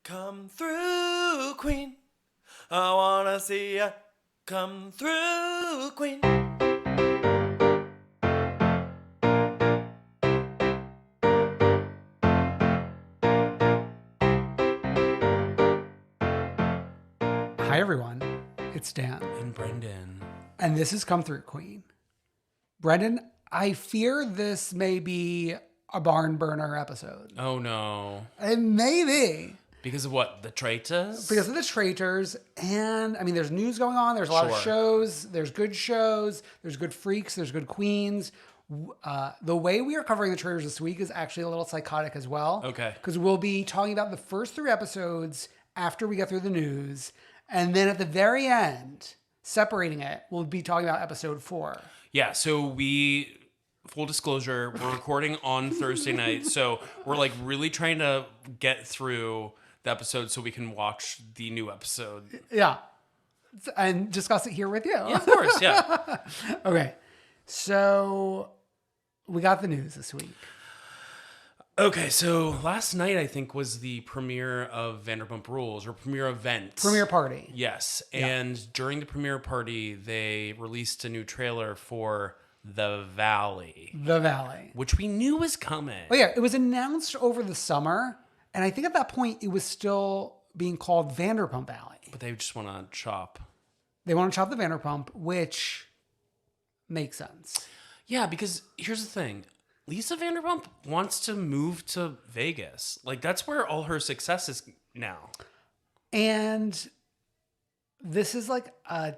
Come through, Queen. I wanna see ya. Come through, Queen. Hi, everyone. It's Dan. And Brendan. And this is Come Through, Queen. Brendan, I fear this may be a barn burner episode. Oh, no. It may be. Because of what? The Traitors? Because of the Traitors. And, I mean, there's news going on. There's a lot of shows. There's good shows. There's good freaks. There's good queens. The way we are covering the Traitors this week is actually a little psychotic as well. Okay. Because we'll be talking about the first 3 episodes after we get through the news. And then at the very end, separating it, we'll be talking about episode 4. Yeah, so full disclosure, we're recording on Thursday night. So we're like really trying to get through the episode so we can watch the new episode. Yeah. And discuss it here with you. Yeah, of course, yeah. Okay. So we got the news this week. Okay, so last night I think was the premiere of Vanderpump Rules, or premiere event. Premiere party. Yes, and during the premiere party, they released a new trailer for The Valley. The Valley. Which we knew was coming. Oh yeah, it was announced over the summer, and I think at that point it was still being called Vanderpump Valley. But they just want to chop. They want to chop the Vanderpump, which makes sense. Yeah, because here's the thing. Lisa Vanderpump wants to move to Vegas. Like, that's where all her success is now. And this is like a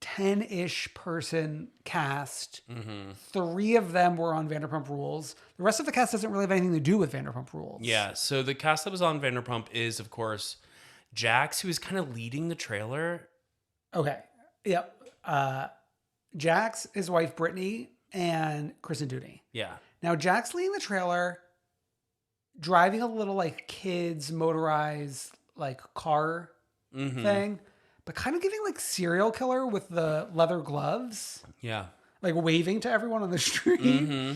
10-ish person cast. Mm-hmm. 3 of them were on Vanderpump Rules. The rest of the cast doesn't really have anything to do with Vanderpump Rules. Yeah, so the cast that was on Vanderpump is, of course, Jax, who is kind of leading the trailer. Okay. Yep. Jax, his wife, Brittany, and Kristen Doute. Yeah. Now, Jax leading the trailer, driving a little like kids motorized like car thing, but kind of giving like serial killer with the leather gloves. Yeah. Like waving to everyone on the street. Mm-hmm.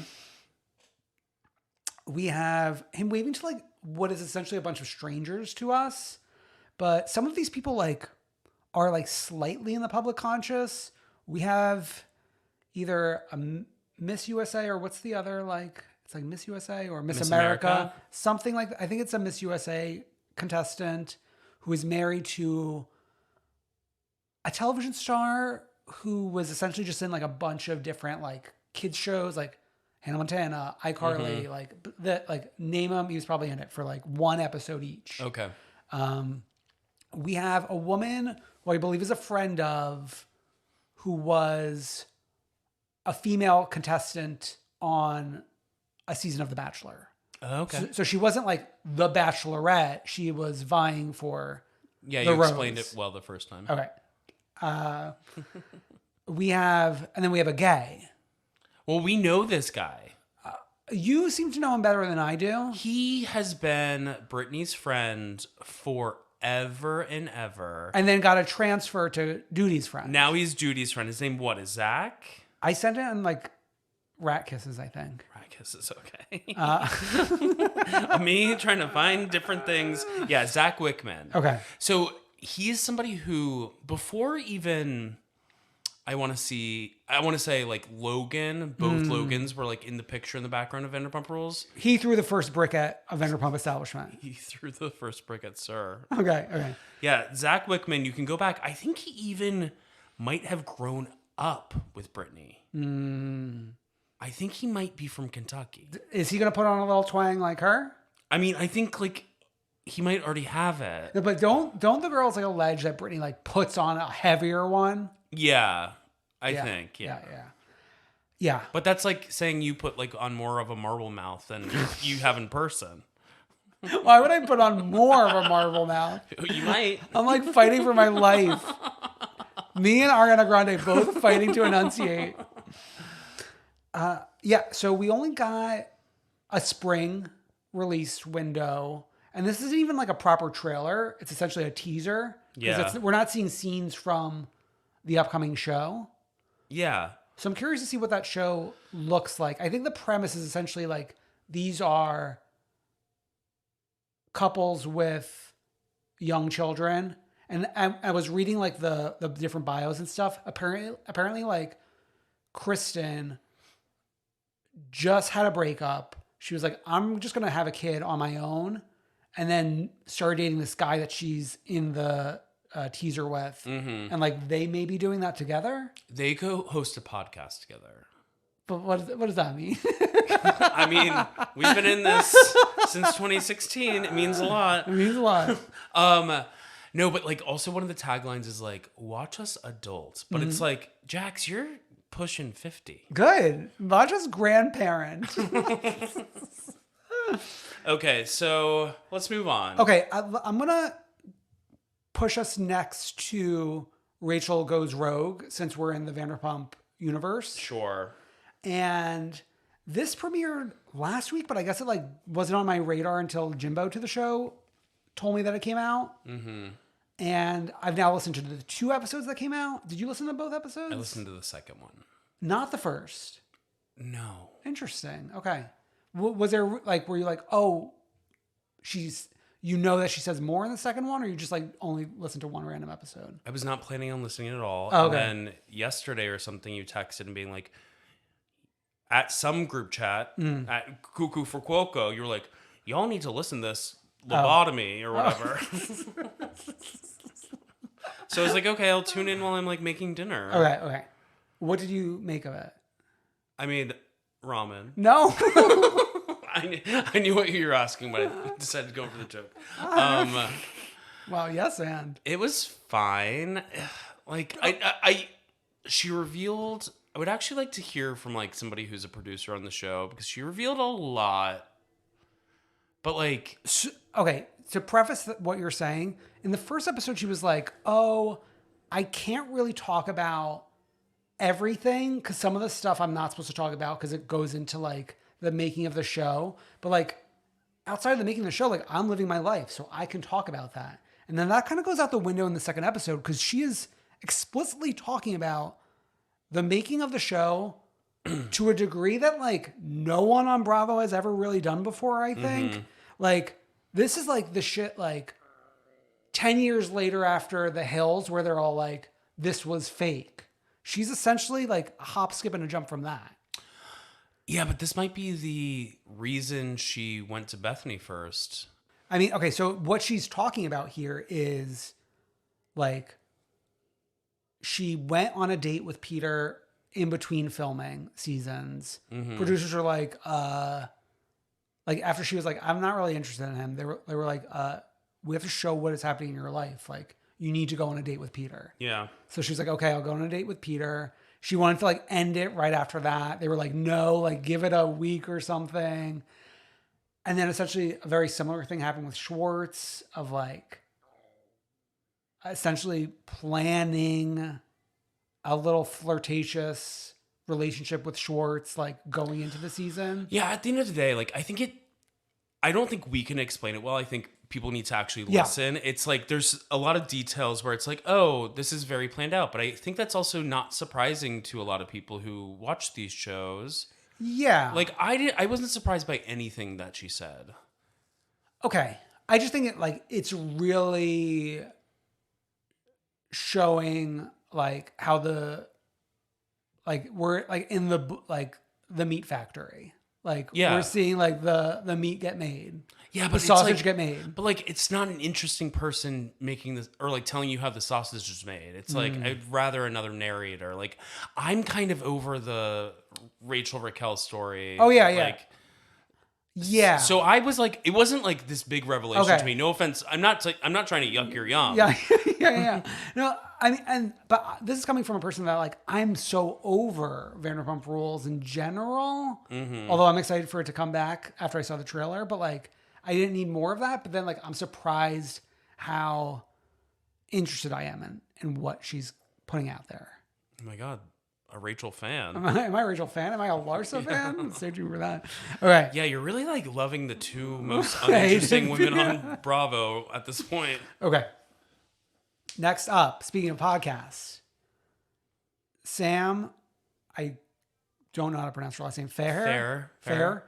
We have him waving to like what is essentially a bunch of strangers to us. But some of these people like are like slightly in the public conscious. We have either a Miss USA or what's the other, like, it's like Miss USA or Miss America. Something like that. I think it's a Miss USA contestant who is married to a television star who was essentially just in like a bunch of different like kids shows, like Hannah Montana, iCarly, like name them. He was probably in it for like 1 episode each. Okay. We have a woman who I believe is a friend of, who was a female contestant on a season of The Bachelor. Okay. So she wasn't like the Bachelorette. She was vying for you Rose. Explained it well the first time. Okay. We have a gay. Well, we know this guy. You seem to know him better than I do. He has been Brittany's friend forever and ever. And then got a transfer to Duty's friend. Now he's Judy's friend. His name, what, is Zach? I sent it in like rat kisses, I think. Rat kisses, okay. Me trying to find different things. Yeah, Zach Wickman. Okay. So he is somebody who, before even, I want to say like Logan, both Logans were like in the picture in the background of Vanderpump Rules. He threw the first brick at a Vanderpump establishment. He threw the first brick at Sir. Okay. Yeah, Zach Wickman, you can go back. I think he even might have grown up with Brittany. I think he might be from Kentucky. Is he going to put on a little twang like her? I mean, I think like he might already have it. No, but don't the girls like allege that Brittany like puts on a heavier one? Yeah, I think. Yeah. But that's like saying you put like on more of a marble mouth than you have in person. Why would I put on more of a marble mouth? You might. I'm like fighting for my life. Me and Ariana Grande both fighting to enunciate. So we only got a spring release window. And this isn't even like a proper trailer. It's essentially a teaser. Yeah. We're not seeing scenes from the upcoming show. Yeah. So I'm curious to see what that show looks like. I think the premise is essentially like these are couples with young children. And I was reading like the different bios and stuff. Apparently like Kristen just had a breakup. She was like, I'm just going to have a kid on my own. And then started dating this guy that she's in the teaser with. Mm-hmm. And like they may be doing that together. They co-host a podcast together. But what does that mean? I mean, we've been in this since 2016. It means a lot. It means a lot. No, but like also one of the taglines is like, watch us adults. But it's like, Jax, you're pushing 50. Good. Watch us grandparent. Okay, so let's move on. Okay, I'm going to push us next to Rachel Goes Rogue since we're in the Vanderpump universe. Sure. And this premiered last week, but I guess it like wasn't on my radar until Jimbo to the show told me that it came out. Mm-hmm. And I've now listened to the 2 episodes that came out. Did you listen to both episodes? I listened to the second one. Not the first. No. Interesting. Okay. Was there like, were you like, oh, you know that she says more in the second one, or you just like only listen to one random episode? I was not planning on listening at all. Oh, okay. And then yesterday or something, you texted and being like, at some group chat, at Cuckoo for Cuoco, you were like, y'all need to listen to this lobotomy or whatever. So I was like, okay, I'll tune in while I'm like making dinner. Okay. What did you make of it? I made ramen. No. I knew what you were asking, but I decided to go for the joke. Wow, yes, and it was fine. Like she revealed. I would actually like to hear from like somebody who's a producer on the show because she revealed a lot. But like, okay, to preface what you're saying, in the first episode, she was like, "Oh, I can't really talk about everything because some of the stuff I'm not supposed to talk about because it goes into like the making of the show. But like outside of the making of the show, like I'm living my life, so I can talk about that." And then that kind of goes out the window in the second episode because she is explicitly talking about the making of the show to a degree that like no one on Bravo has ever really done before, I think. Mm-hmm. Like this is like the shit like 10 years later after The Hills where they're all like, this was fake. She's essentially like a hop, skip, and a jump from that. Yeah, but this might be the reason she went to Bethany first. I mean, okay, so what she's talking about here is like she went on a date with Peter in between filming seasons. Mm-hmm. Producers are like after she was like, I'm not really interested in him. They were like, we have to show what is happening in your life. Like you need to go on a date with Peter. Yeah. So she's like, okay, I'll go on a date with Peter. She wanted to like end it right after that. They were like, no, like give it a week or something. And then essentially a very similar thing happened with Schwartz of like essentially planning a little flirtatious relationship with Schwartz, like going into the season. Yeah, at the end of the day, like I don't think we can explain it well. I think people need to actually listen. Yeah. It's like there's a lot of details where it's like, oh, this is very planned out. But I think that's also not surprising to a lot of people who watch these shows. Yeah. Like I wasn't surprised by anything that she said. Okay. I just think it's really showing like how we're like in the meat factory. Like we're seeing like the meat get made. Yeah, but the sausage get made. But like it's not an interesting person making this or like telling you how the sausage is made. It's like I'd rather another narrator. Like I'm kind of over the Rachel Raquel story. Oh yeah, like, yeah. So I was like, it wasn't like this big revelation to me. No offense, I'm not trying to yuck your yum. Yeah. No, I mean, but this is coming from a person that like I'm so over Vanderpump Rules in general. Mm-hmm. Although I'm excited for it to come back after I saw the trailer, but like I didn't need more of that. But then like I'm surprised how interested I am in what she's putting out there. Oh my God. A Rachel fan. Am I a Rachel fan? Am I a Larsa fan? Stay tuned for that. Okay. Yeah, you're really like loving the two most uninteresting women on Bravo at this point. Okay. Next up, speaking of podcasts, Sam, I don't know how to pronounce her last name. Feher,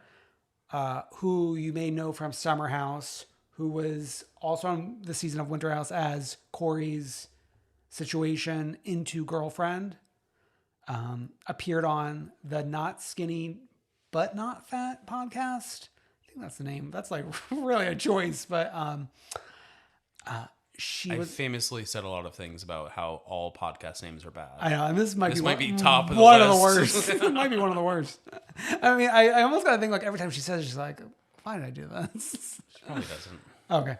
who you may know from Summer House, who was also on the season of Winter House as Kory's situation into girlfriend, appeared on the Not Skinny But Not Fat podcast. I think that's the name. That's like really a choice, but I famously said a lot of things about how all podcast names are bad. I know, and this might be top of the one list. of the worst. It might be one of the worst. I mean, I almost gotta think like every time she says it, she's like, why did I do this? She probably doesn't. Okay.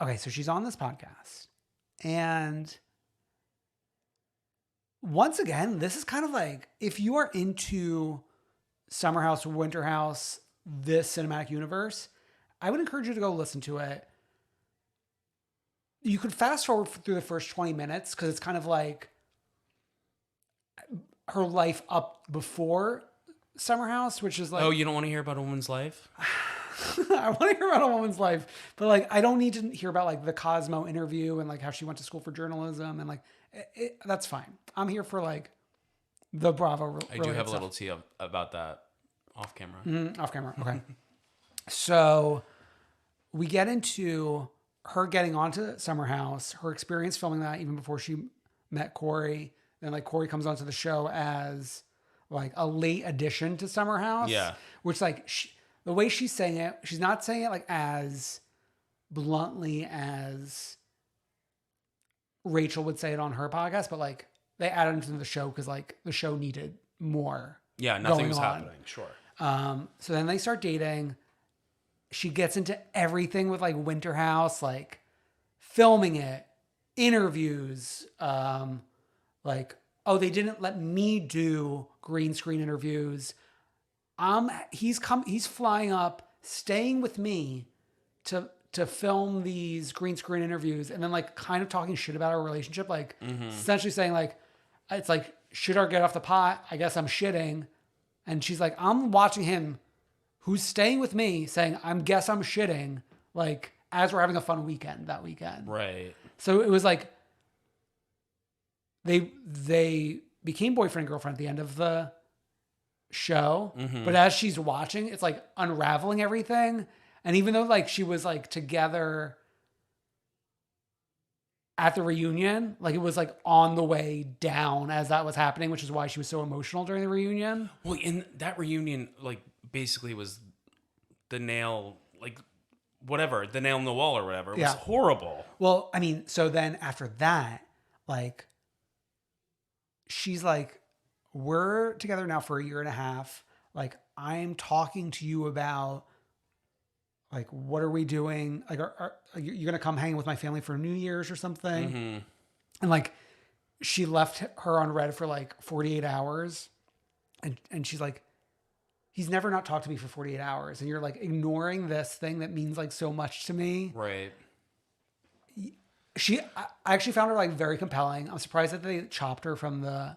Okay, so she's on this podcast. And once again, this is kind of like, if you are into Summer House, Winter House, this cinematic universe, I would encourage you to go listen to it. You could fast forward through the first 20 minutes because it's kind of like her life up before Summer House, which is like... Oh, you don't want to hear about a woman's life? I want to hear about a woman's life, but like I don't need to hear about like the Cosmo interview and like how she went to school for journalism and like that's fine. I'm here for like the Bravo. I do have a little tea about that off camera. Mm-hmm, off camera, okay. So we get into her getting onto Summer House, her experience filming that even before she met Kory, and like Kory comes onto the show as like a late addition to Summer House. Yeah, which like the way she's saying it, she's not saying it like as bluntly as Rachel would say it on her podcast, but like they added into the show because like the show needed more. Yeah, nothing was happening. Sure. So then they start dating. She gets into everything with like Winter House, like filming it, interviews, like, oh, they didn't let me do green screen interviews. He's flying up, staying with me to film these green screen interviews, and then like kind of talking shit about our relationship, like essentially saying like, it's like shit or get off the pot. I guess I'm shitting, and she's like, I'm watching him, who's staying with me, saying I'm shitting, like as we're having a fun weekend that weekend. Right. So it was like they became boyfriend and girlfriend at the end of the show, but as she's watching, it's like unraveling everything. And even though like she was like together at the reunion, like it was like on the way down as that was happening, which is why she was so emotional during the reunion. Well, in that reunion, like basically was the nail, like whatever, the nail in the wall or whatever. It was horrible. Well, I mean, so then after that, like she's like, we're together now for a year and a half. Like, I'm talking to you about, like, what are we doing? Like, are you going to come hang with my family for New Year's or something? And, like, she left her on red for, like, 48 hours. And she's like, he's never not talked to me for 48 hours. And you're, like, ignoring this thing that means, like, so much to me. Right. I actually found her, like, very compelling. I'm surprised that they chopped her from the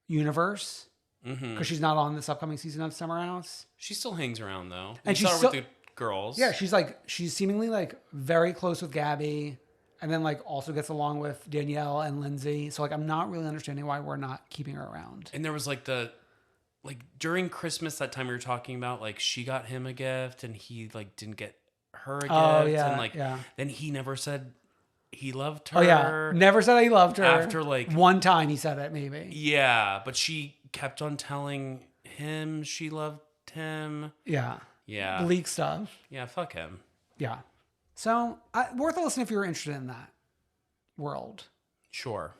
universe because she's not on this upcoming season of Summer House. She still hangs around though, and she's with the girls. Yeah, she's seemingly like very close with Gabby, and then like also gets along with Danielle and Lindsay. So like I'm not really understanding why we're not keeping her around. And there was like during Christmas that time we were talking about, like she got him a gift and he like didn't get her a gift. Oh yeah, and like then he never said he loved her. Oh yeah, never said he loved her. After like one time he said it maybe. Yeah, but she kept on telling him she loved him. Yeah. Yeah. Bleak stuff. Yeah, fuck him. Yeah. So worth a listen if you're interested in that world. Sure.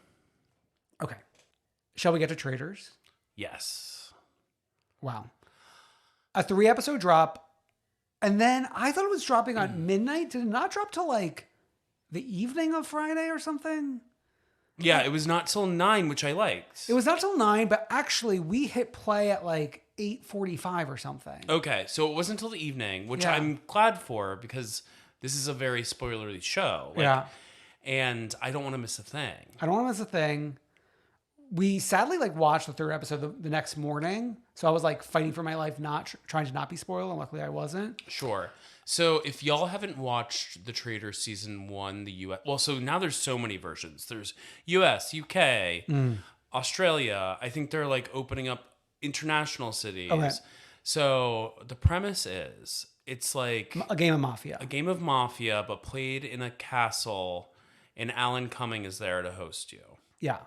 Okay. Shall we get to Traitors? Yes. Wow. A 3-episode drop. And then I thought it was dropping on midnight. Did it not drop till like the evening of Friday or something? Yeah, it was not till 9, which I liked. It was not till 9, but actually we hit play at like 8:45 or something. Okay, so it wasn't until the evening, which I'm glad for because this is a very spoilery show. Like, and I don't want to miss a thing. I don't want to miss a thing. We sadly like watched the 3rd episode the next morning, so I was like fighting for my life, not trying to not be spoiled, and luckily I wasn't. Sure. So if y'all haven't watched The Traitors season 1, the US, well, so now there's so many versions. There's US, UK, Australia. I think they're like opening up international cities. Okay. So the premise is it's like A game of Mafia. a game of Mafia, but played in a castle, and Alan Cumming is there to host you. Yeah.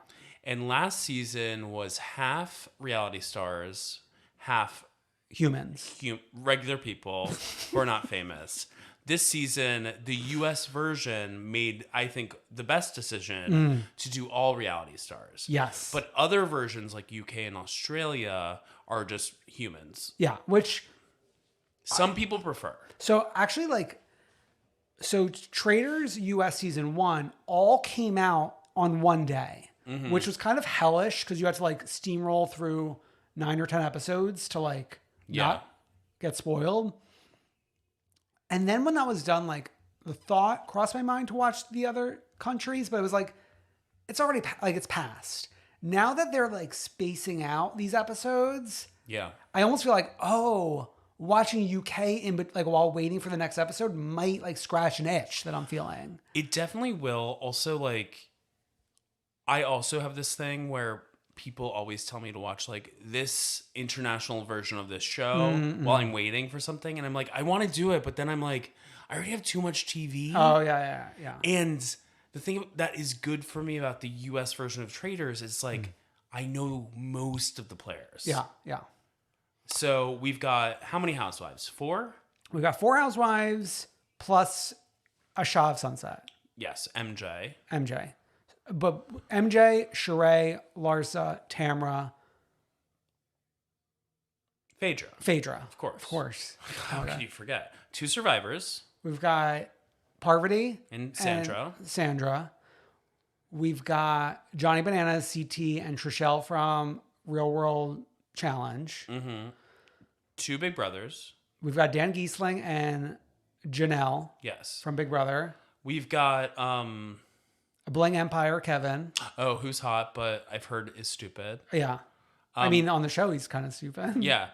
And last season was half reality stars, half Humans. regular people who are not famous. This season, the US version made, I think, the best decision to do all reality stars. Yes. But other versions like UK and Australia are just humans. Yeah, which Some people prefer. so actually like so Traitors US season 1 all came out on one day, which was kind of hellish because you had to like steamroll through 9 or 10 episodes to like not get spoiled. And then when that was done, like the thought crossed my mind to watch the other countries, but it was like, it's already like it's past. Now that they're like spacing out these episodes, Yeah. I almost feel like, oh, watching UK like while waiting for the next episode might like scratch an itch that I'm feeling. It definitely will. Also, like, I also have this thing where people always tell me to watch like this international version of this show while I'm waiting for something, and I'm like, I want to do it, but then I'm like, I already have too much TV. Oh yeah. And the thing that is good for me about the US version of Traitors is like I know most of the players. Yeah. So we've got how many housewives? 4? We got 4 housewives plus a Shah of Sunset. Yes, MJ. But MJ, Sheree, Larsa, Tamra, Phaedra. Of course. How could you forget? 2 survivors. We've got Parvati And Sandra. We've got Johnny Bananas, CT, and Trishelle from Real World Challenge. 2 big brothers. We've got Dan Giesling and Janelle Yes. from Big Brother. We've got Bling Empire, Kevin. oh, who's hot, but I've heard is stupid. Yeah. I mean, on the show, he's kind of stupid. Yeah.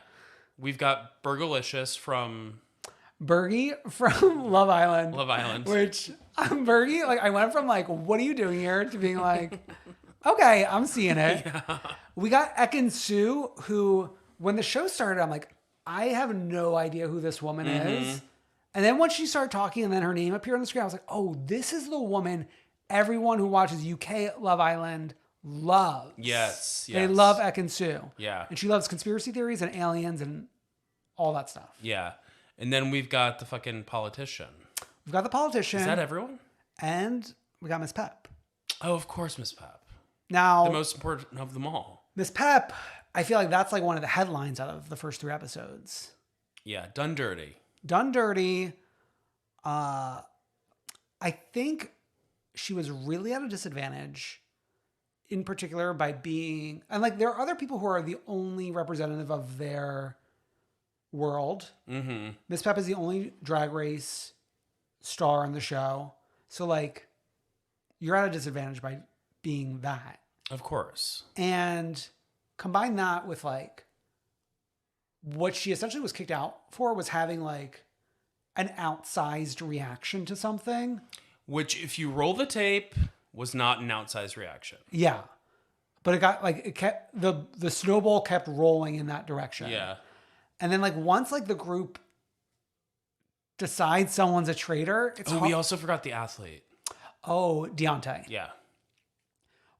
We've got Burgalicious from Bergie from Love Island. Which, Bergie, like, I went from, like, what are you doing here? To being like, okay, I'm seeing it. Yeah. We got Ekin Sue, who, when the show started, I'm like, I have no idea who this woman is. And then once she started talking and then her name appeared on the screen, I was like, oh, this is the woman everyone who watches UK Love Island loves. Yes. They love Ekin Sue. Yeah. And she loves conspiracy theories and aliens and all that stuff. Yeah. And then we've got the fucking politician. We've got the politician. Is that everyone? And we got Miss Pep. Oh, of course, Miss Pep. Now, the most important of them all. Miss Pep, I feel like that's like one of the headlines out of the first 3 episodes. Yeah, done dirty. Done dirty. I think she was really at a disadvantage, in particular by being, and like there are other people who are the only representative of their world. Miss Pep is the only Drag Race star on the show, so like you're at a disadvantage by being that. Of course. And combine that with like what she essentially was kicked out for was having like an outsized reaction to something. Which, if you roll the tape, was not an outsized reaction. Yeah. But it kept the snowball kept rolling in that direction. Yeah. And then like once like the group decides someone's a traitor, it's we also forgot the athlete. Oh, Deontay. Yeah.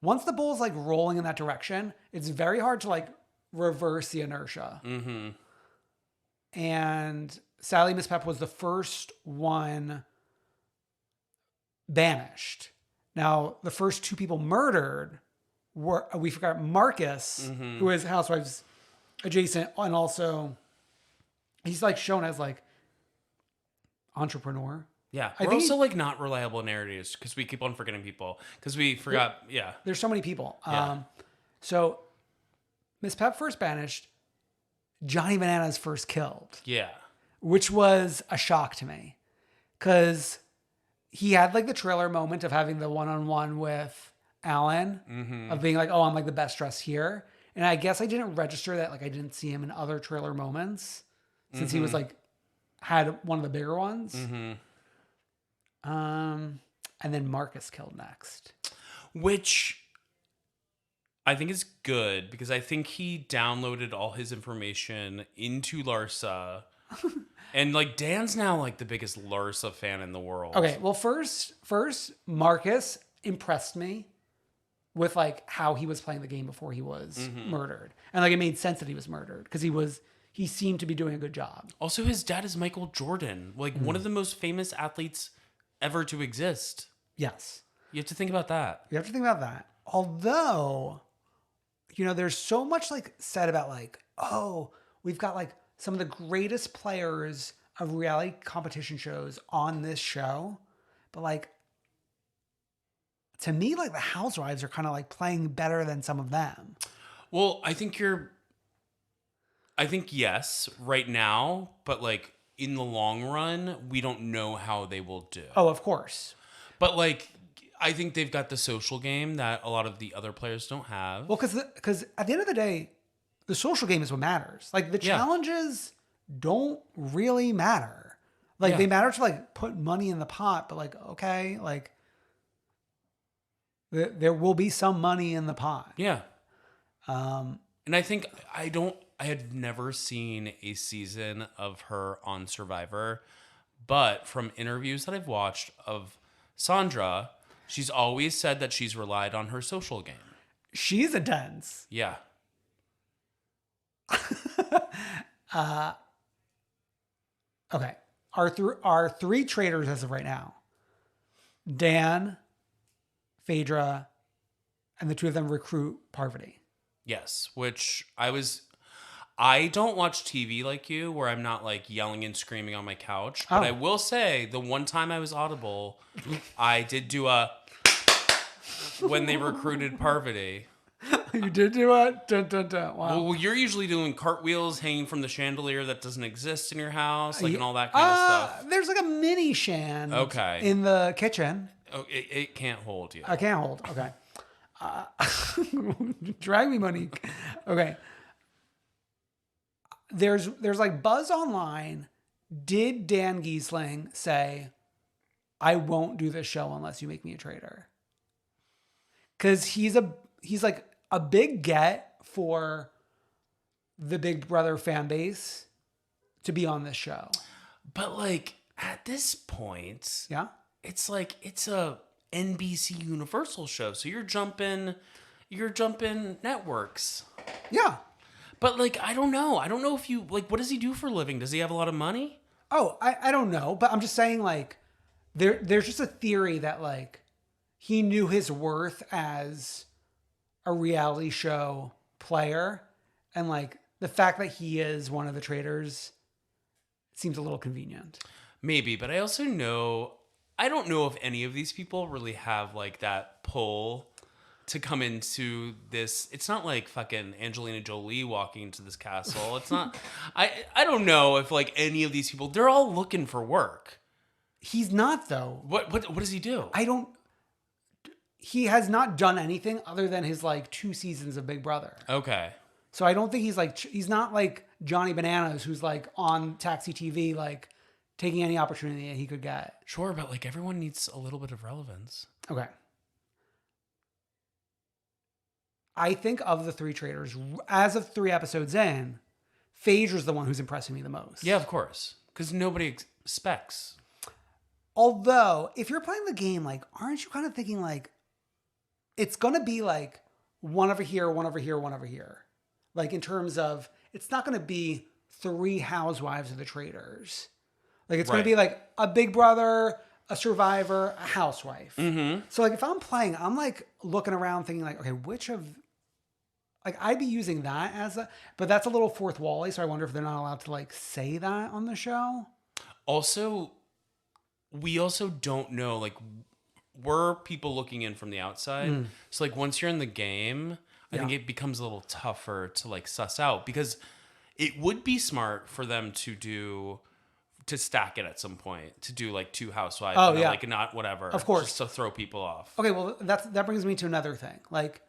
Once the ball's like rolling in that direction, it's very hard to like reverse the inertia. And sadly, Miss Pep was the first one banished. Now, the first 2 people murdered were, we forgot Marcus, who is Housewives adjacent, and also he's like shown as like entrepreneur. Yeah. We're also like not reliable narrators because we keep on forgetting people because we forgot. Yeah. There's so many people. Yeah. So Miss Pep first banished, Johnny Bananas first killed. Yeah. Which was a shock to me because he had like the trailer moment of having the one-on-one with Alan of being like, oh, I'm like the best dressed here. And I guess I didn't register that. Like I didn't see him in other trailer moments since he was like, had one of the bigger ones. And then Marcus killed next. Which I think is good because I think he downloaded all his information into Larsa And like Dan's now like the biggest Larsa fan in the world. Okay, well, first, Marcus impressed me with like how he was playing the game before he was murdered, and like it made sense that he was murdered because he seemed to be doing a good job. Also, his dad is Michael Jordan, like one of the most famous athletes ever to exist. Yes, You have to think about that. you have to think about that. Although, there's so much like said about like, oh, we've got like some of the greatest players of reality competition shows on this show, but like. To me, like the Housewives are kind of like playing better than some of them. Well, I think yes, right now, but like in the long run, we don't know how they will do. Oh, of course. But like, I think they've got the social game that a lot of the other players don't have. Well, because at the end of the day, the social game is what matters. Like the challenges don't really matter. Like they matter to like put money in the pot, but like, okay, like there will be some money in the pot. Yeah. And I think I had never seen a season of her on Survivor, but from interviews that I've watched of Sandra, she's always said that she's relied on her social game. She's intense. Yeah. Okay. Our three traitors as of right now: Dan, Phaedra, and the two of them recruit Parvati. Yes, which I don't watch TV like you, where I'm not like yelling and screaming on my couch. But I will say, the one time I was audible, I did do when they recruited Parvati. You did do it? Dun, dun, dun. Wow. Well, you're usually doing cartwheels hanging from the chandelier that doesn't exist in your house, like and all that kind of stuff. There's like a mini shand in the kitchen. Oh, it can't hold you. I can't hold. Okay. Drag me, Monique. Okay. There's like buzz online. Did Dan Giesling say, I won't do this show unless you make me a traitor? Because he's like a big get for the Big Brother fan base to be on this show. But like at this point, yeah, it's like it's a NBC Universal show, so you're jumping networks. Yeah. But like I don't know if you like, what does he do for a living? Does he have a lot of money? Oh, I don't know, but I'm just saying like there's just a theory that like he knew his worth as a reality show player, and like the fact that he is one of the traitors seems a little convenient. Maybe, but I don't know if any of these people really have like that pull to come into this. It's not like fucking Angelina Jolie walking into this castle. It's not. I don't know if like any of these people. They're all looking for work. He's not though. What does he do? He has not done anything other than his like 2 seasons of Big Brother. Okay. So I don't think he's not like Johnny Bananas, who's like on Taxi TV, like taking any opportunity that he could get. Sure, but like everyone needs a little bit of relevance. Okay. I think of the 3 traitors, as of 3 episodes in, Phaedra's the one who's impressing me the most. Yeah, of course. Because nobody expects. Although, if you're playing the game, like, aren't you kind of thinking like, it's going to be like one over here, one over here, one over here. Like in terms of, it's not going to be 3 housewives of the traitors. Like it's going to be like a Big Brother, a Survivor, a housewife. Mm-hmm. So like if I'm playing, I'm like looking around thinking like, okay, which of, like I'd be using that as but that's a little fourth wall-y. So I wonder if they're not allowed to like say that on the show. Also, we also don't know, like, we're people looking in from the outside. So like once you're in the game, I think it becomes a little tougher to like suss out, because it would be smart for them to stack it at some point, to do like 2 housewives, like not whatever, of course, just to throw people off. Okay, well that brings me to another thing. Like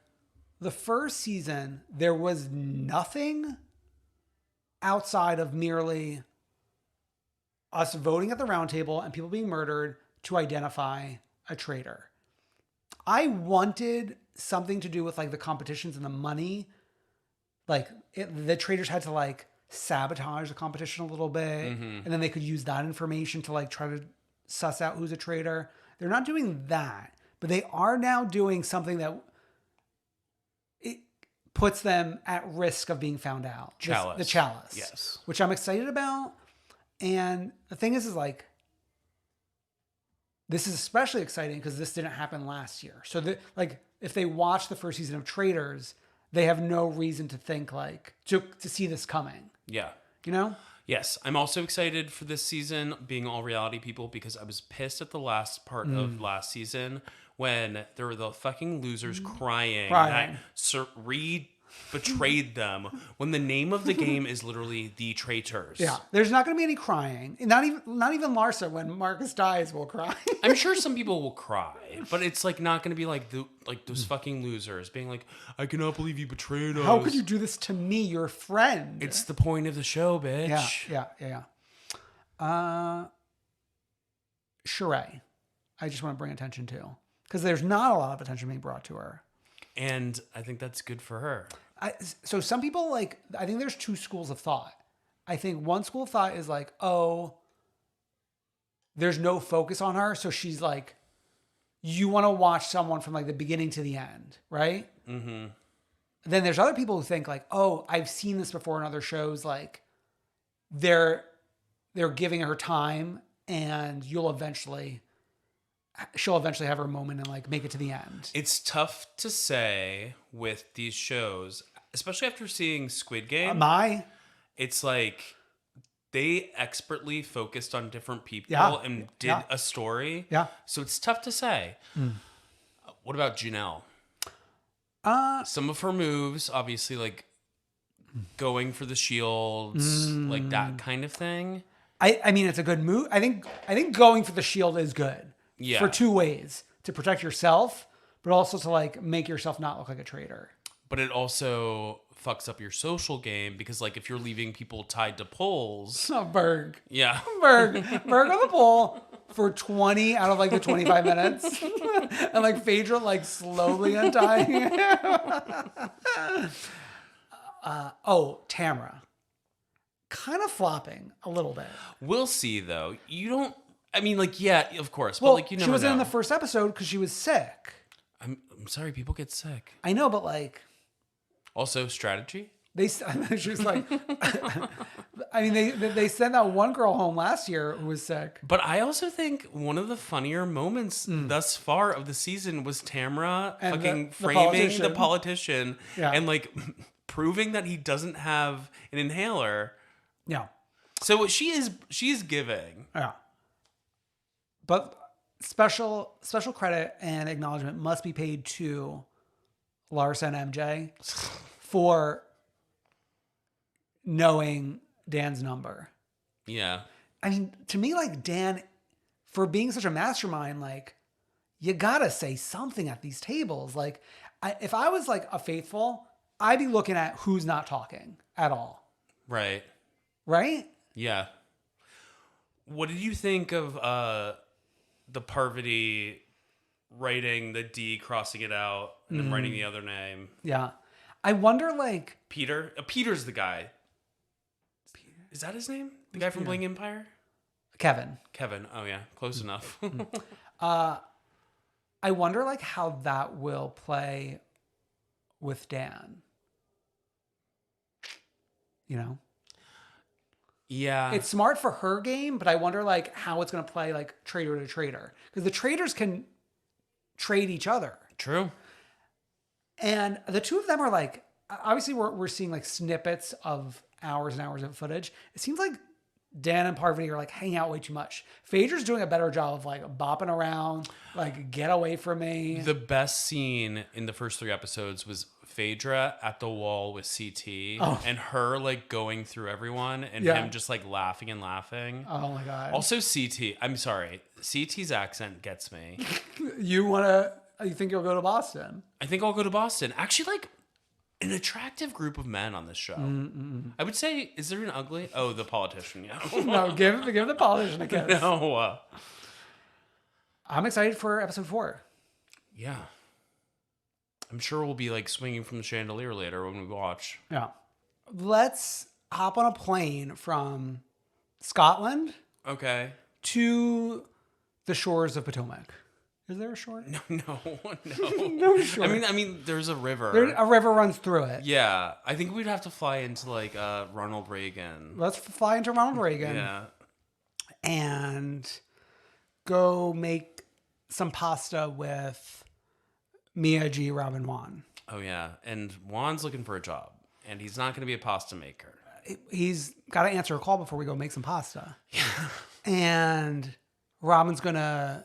the first season, there was nothing outside of merely us voting at the round table and people being murdered to identify a traitor. I wanted something to do with like the competitions and the money. Like the traitors had to like sabotage the competition a little bit, and then they could use that information to like try to suss out who's a traitor. They're not doing that, but they are now doing something that it puts them at risk of being found out. The chalice. Yes. Which I'm excited about. And the thing is like, this is especially exciting because this didn't happen last year. So like if they watch the first season of Traitors, they have no reason to think like to see this coming. Yeah. You know? Yes. I'm also excited for this season being all reality people because I was pissed at the last part of last season when there were the fucking losers crying. That Reed betrayed them when the name of the game is literally The Traitors. Yeah. There's not going to be any crying. Not even Larsa when Marcus dies will cry. I'm sure some people will cry, but it's like not going to be like those fucking losers being like, I cannot believe you betrayed us. How could you do this to me, your friend? It's the point of the show, bitch. Yeah. Sheree, I just want to bring attention to because there's not a lot of attention being brought to her. And I think that's good for her. So some people I think there's two schools of thought. I think one school of thought is like, oh, there's no focus on her. So she's like, you want to watch someone from like the beginning to the end, right? Mm-hmm. Then there's other people who think like, oh, I've seen this before in other shows. Like they're giving her time and she'll eventually have her moment and like make it to the end. It's tough to say with these shows, especially after seeing Squid Game. It's like they expertly focused on different people and did a story. Yeah. So it's tough to say. What about Janelle? Some of her moves, obviously, like going for the shields, like that kind of thing. I mean, it's a good move. I think going for the shield is good. Yeah. For two ways: to protect yourself, but also to like make yourself not look like a traitor. But it also fucks up your social game because like if you're leaving people tied to poles. Oh, Berg. Yeah. Berg on the pole for 20 out of like the 25 minutes. And like Phaedra like slowly untying. Tamara. Kind of flopping a little bit. We'll see though. You don't, I mean like, yeah, of course. Well, but like you never she wasn't know. in the first episode because she was sick. I'm sorry, people get sick. I know, but like. Also, strategy? She was like, I mean, they sent that one girl home last year who was sick. But I also think one of the funnier moments thus far of the season was Tamara and fucking the framing the politician and like proving that he doesn't have an inhaler. Yeah. So she's giving. Yeah. But special credit and acknowledgement must be paid to Larsa and MJ for knowing Dan's number. Yeah. I mean, to me, like Dan, for being such a mastermind, like you gotta say something at these tables. Like, if I was like a faithful, I'd be looking at who's not talking at all. Right. Right? Yeah. What did you think of the Parvati writing the D, crossing it out, and then writing the other name? Yeah. I wonder, like... Peter? Peter's the guy. Is that his name? The guy from Bling Empire? Kevin. Oh, yeah. Close enough. I wonder, like, how that will play with Dan. You know? Yeah. It's smart for her game, but I wonder, like, how it's going to play, like, traitor to traitor. Because the traitors can trade each other. True. And the two of them are, like... Obviously, we're seeing, like, snippets of hours and hours of footage. It seems like Dan and Parvati are like hanging out way too much. Phaedra's doing a better job of like bopping around, like get away from me. The best scene in the first 3 episodes was Phaedra at the wall with CT and her like going through everyone and him just like laughing and laughing. Oh my God. Also CT, I'm sorry. CT's accent gets me. You think you'll go to Boston? I think I'll go to Boston. Actually, like an attractive group of men on this show. I would say, is there an ugly? Oh, the politician. Yeah. No, give the politician a kiss. No. I'm excited for episode 4. Yeah. I'm sure we'll be like swinging from the chandelier later when we watch. Yeah. Let's hop on a plane from Scotland Okay. to the shores of Potomac. Is there a shore? No. No shore. I mean, there's a river. A river runs through it. Yeah, I think we'd have to fly into like Ronald Reagan. Let's fly into Ronald Reagan. Yeah. And go make some pasta with Mia, G, Rob, and Juan. Oh yeah, and Juan's looking for a job, and he's not going to be a pasta maker. He's got to answer a call before we go make some pasta. Yeah. And Robin's gonna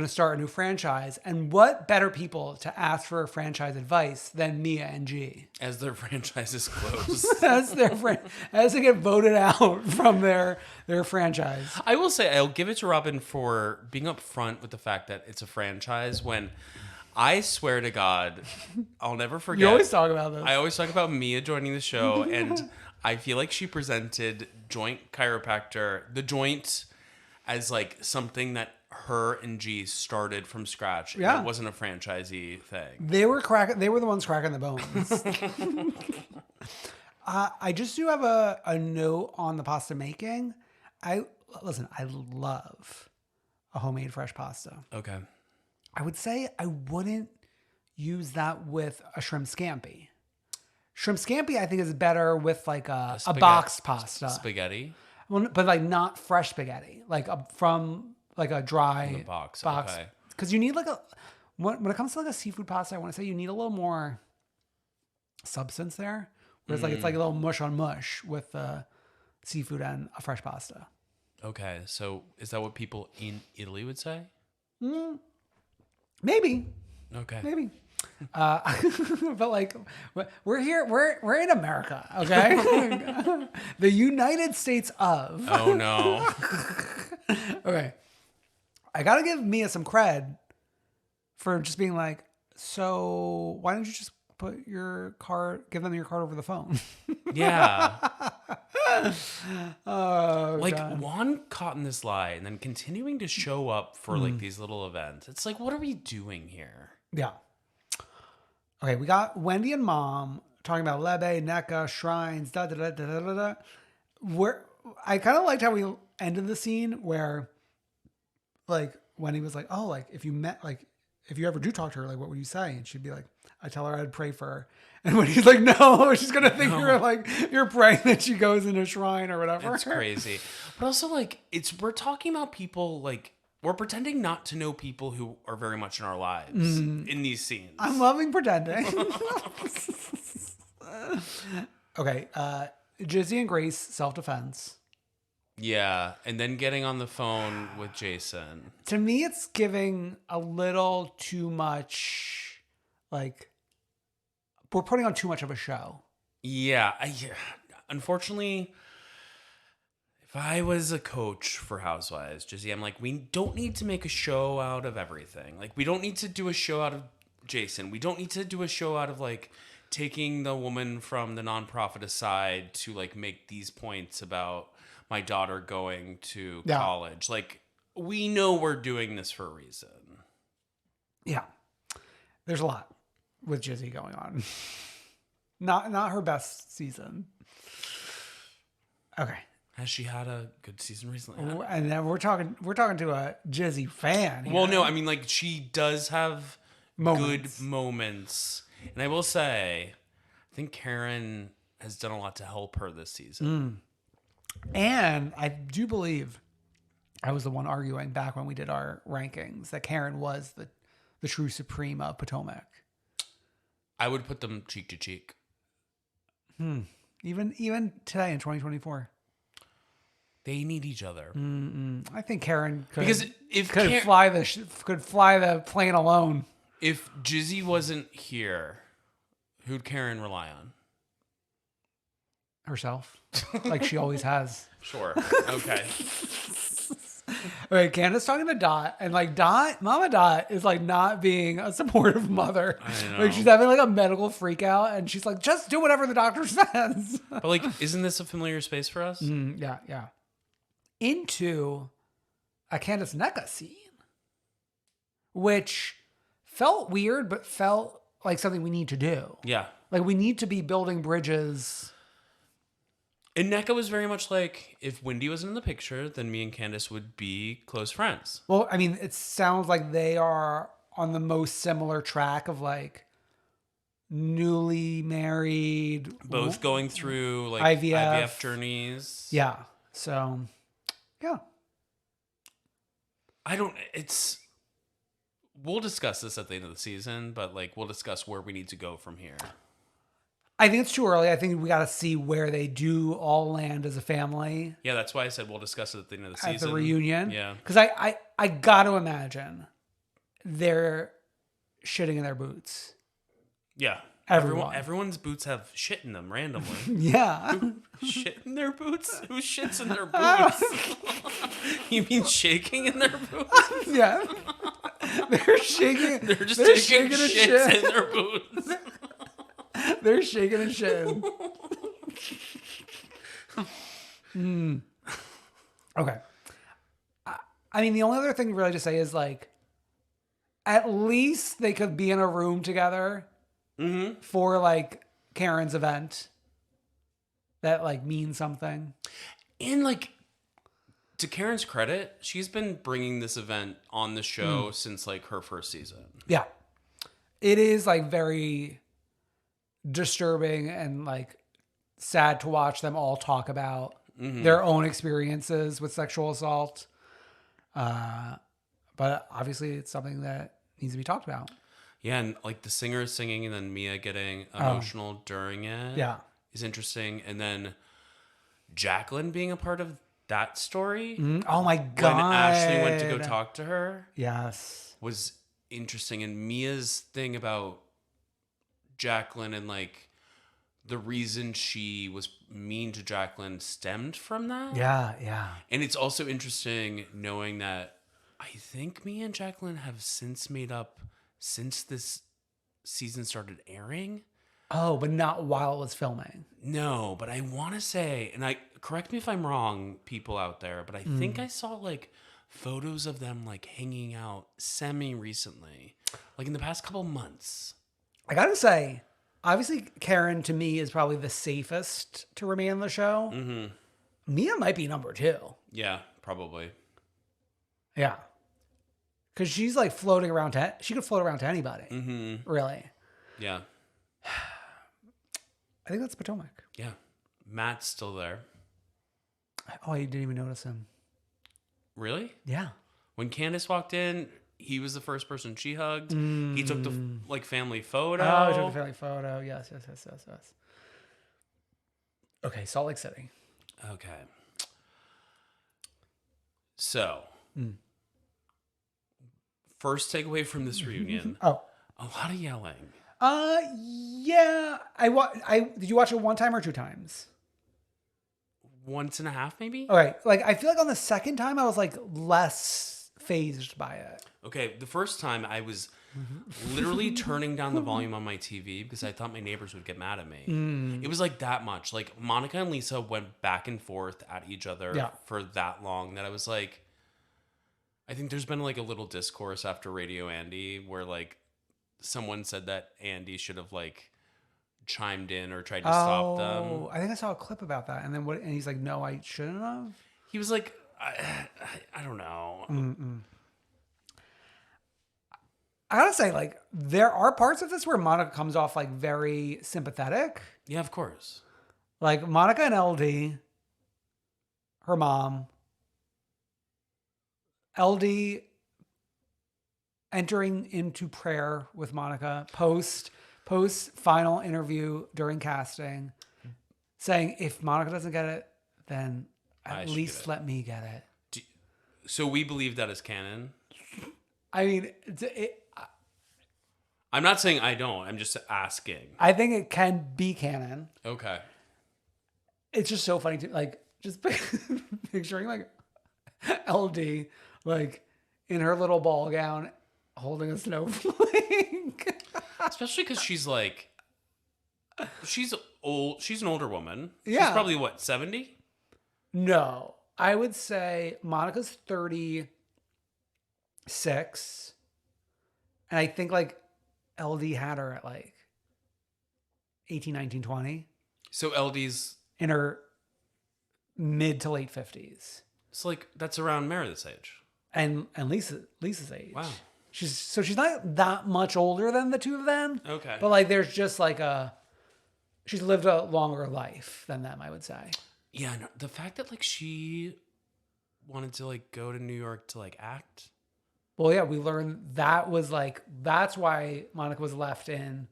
start a new franchise, and what better people to ask for franchise advice than Mia and G? As their franchises close. as they get voted out from their franchise. I will say, I'll give it to Robin for being upfront with the fact that it's a franchise when I swear to God, I'll never forget. You always talk about this. I always talk about Mia joining the show, and I feel like she presented Joint Chiropractor, the Joint, as like something that her and G started from scratch. Yeah. And it wasn't a franchisee thing. They were the ones cracking the bones. I just do have a note on the pasta making. I love a homemade fresh pasta. Okay. I would say I wouldn't use that with a shrimp scampi. Shrimp scampi, I think, is better with like a boxed pasta. Spaghetti? Well, but like not fresh spaghetti, like from like a dry box. box. Okay. Because you need like when it comes to like a seafood pasta, I want to say you need a little more substance there. Whereas like it's like a little mush on mush with seafood and a fresh pasta. Okay. So is that what people in Italy would say? Maybe. Okay. Maybe. But like we're here, we're in America, okay? The United States of. Oh no. Okay. I gotta give Mia some cred for just being like, so why don't you just give them your card over the phone? Yeah. Oh, like God. Juan caught in this lie and then continuing to show up for like these little events. It's like, what are we doing here? Yeah. Okay, we got Wendy and Mom talking about Lebe, NECA, shrines, da da da da da da. Where I kind of liked how we ended the scene where, like, Wendy was like, "Oh, like if you ever do talk to her, like, what would you say?" And she'd be like, "I tell her I'd pray for her." And Wendy's like, "No, she's gonna think you're praying that she goes in a shrine or whatever." It's crazy, but also like we're talking about people like. We're pretending not to know people who are very much in our lives in these scenes. I'm loving pretending. Okay, Jizzy and Grace, self-defense. Yeah, and then getting on the phone with Jason. To me, it's giving a little too much, like, we're putting on too much of a show. Yeah, unfortunately... If I was a coach for Housewives, Jizzy, I'm like, we don't need to make a show out of everything. Like, we don't need to do a show out of Jason. We don't need to do a show out of, like, taking the woman from the nonprofit aside to, like, make these points about my daughter going to college. Like, we know we're doing this for a reason. Yeah. There's a lot with Jizzy going on. Not her best season. Okay. Has she had a good season recently? And then we're talking to a Jizzy fan here. Well, no, I mean, like, she does have good moments. And I will say, I think Karen has done a lot to help her this season. And I do believe I was the one arguing back when we did our rankings that Karen was the true supreme of Potomac. I would put them cheek to cheek. Even today in 2024. They need each other. I think Karen could, because could fly the plane alone. If Jizzy wasn't here, who'd Karen rely on? Herself, like she always has. Sure. Okay. Okay, Candace talking to Dot, and like Mama Dot is like not being a supportive mother. I know. Like she's having like a medical freak out, and she's like, just do whatever the doctor says. But like, isn't this a familiar space for us? Yeah. Into a Candace NECA scene, which felt weird, but felt like something we need to do. Yeah. Like we need to be building bridges And Nneka was very much like, if Wendy wasn't in the picture, then me and Candace would be close friends. Well, I mean, it sounds like they are on the most similar track of like newly married, Both going through like IVF. IVF journeys. Yeah. So, yeah. We'll discuss this at the end of the season, but like we'll discuss where we need to go from here. I think it's too early. I think we got to see where they do all land as a family. Yeah, that's why I said we'll discuss it at the end of the season. At the reunion. Yeah. Because I got to imagine they're shitting in their boots. Yeah. Everyone. Everyone's boots have shit in them randomly. Yeah. Shit in their boots? Who shits in their boots? You mean shaking in their boots? Yeah. They're shaking. They're just taking shits in their boots. They're shaking and shitting. Okay. I mean, the only other thing really to say is like, at least they could be in a room together for like Karen's event that like means something. And like, to Karen's credit, she's been bringing this event on the show since like her first season. Yeah. It is like very disturbing and like sad to watch them all talk about their own experiences with sexual assault. But obviously it's something that needs to be talked about. Yeah, and like the singer is singing and then Mia getting emotional during it. Yeah. Is interesting. And then Jacqueline being a part of that story. Oh my God. When Ashley went to go talk to her. Yes. Was interesting. And Mia's thing about Jacqueline and like the reason she was mean to Jacqueline stemmed from that. Yeah, yeah. And it's also interesting knowing that I think Mia and Jacqueline have since made up since this season started airing. Oh, but not while it was filming. No, but I want to say, and I correct me if I'm wrong, people out there, but I think I saw like photos of them like hanging out semi recently, like in the past couple months. I gotta say, obviously Karen to me is probably the safest to remain on the show. Mia might be number 2. Yeah, probably. Yeah. Because she's like floating around she could float around to anybody. Really. Yeah. I think that's Potomac. Yeah. Matt's still there. Oh, I didn't even notice him. Really? Yeah. When Candace walked in, he was the first person she hugged. He took the like family photo. Oh, he took the family photo. Yes. Okay, Salt Lake City. Okay. So, first takeaway from this reunion. Oh. A lot of yelling. Yeah. Did you watch it one time or 2 times? Once and a half, maybe? Okay. Like, I feel like on the second time, I was like less phased by it. Okay. The first time I was literally turning down the volume on my TV because I thought my neighbors would get mad at me. It was like that much. Like Monica and Lisa went back and forth at each other for that long that I was like, I think there's been like a little discourse after Radio Andy where like someone said that Andy should have like chimed in or tried to stop them. I think I saw a clip about that. And then what? And he's like, no, I shouldn't have. He was like, I don't know. I gotta say, like, there are parts of this where Monica comes off like very sympathetic. Yeah, of course. Like Monica and LD, her mom, LD entering into prayer with Monica post final interview during casting, saying if Monica doesn't get it, then at least let me get it. So we believe that is canon? I mean, I'm not saying I don't. I'm just asking. I think it can be canon. Okay. It's just so funny to like just picturing like LD like in her little ball gown holding a snowflake. Especially because she's like, she's old. She's an older woman. Yeah. She's probably what, 70? No, I would say Monica's 36. And I think like LD had her at like 18, 19, 20. So LD's in her mid to late 50s. It's like that's around Meredith's age. And Lisa's age. Wow. She's not that much older than the two of them. Okay. But like there's just like she's lived a longer life than them, I would say. Yeah, no, the fact that like she wanted to like go to New York to like act. Well, yeah, we learned that's why Monica was left in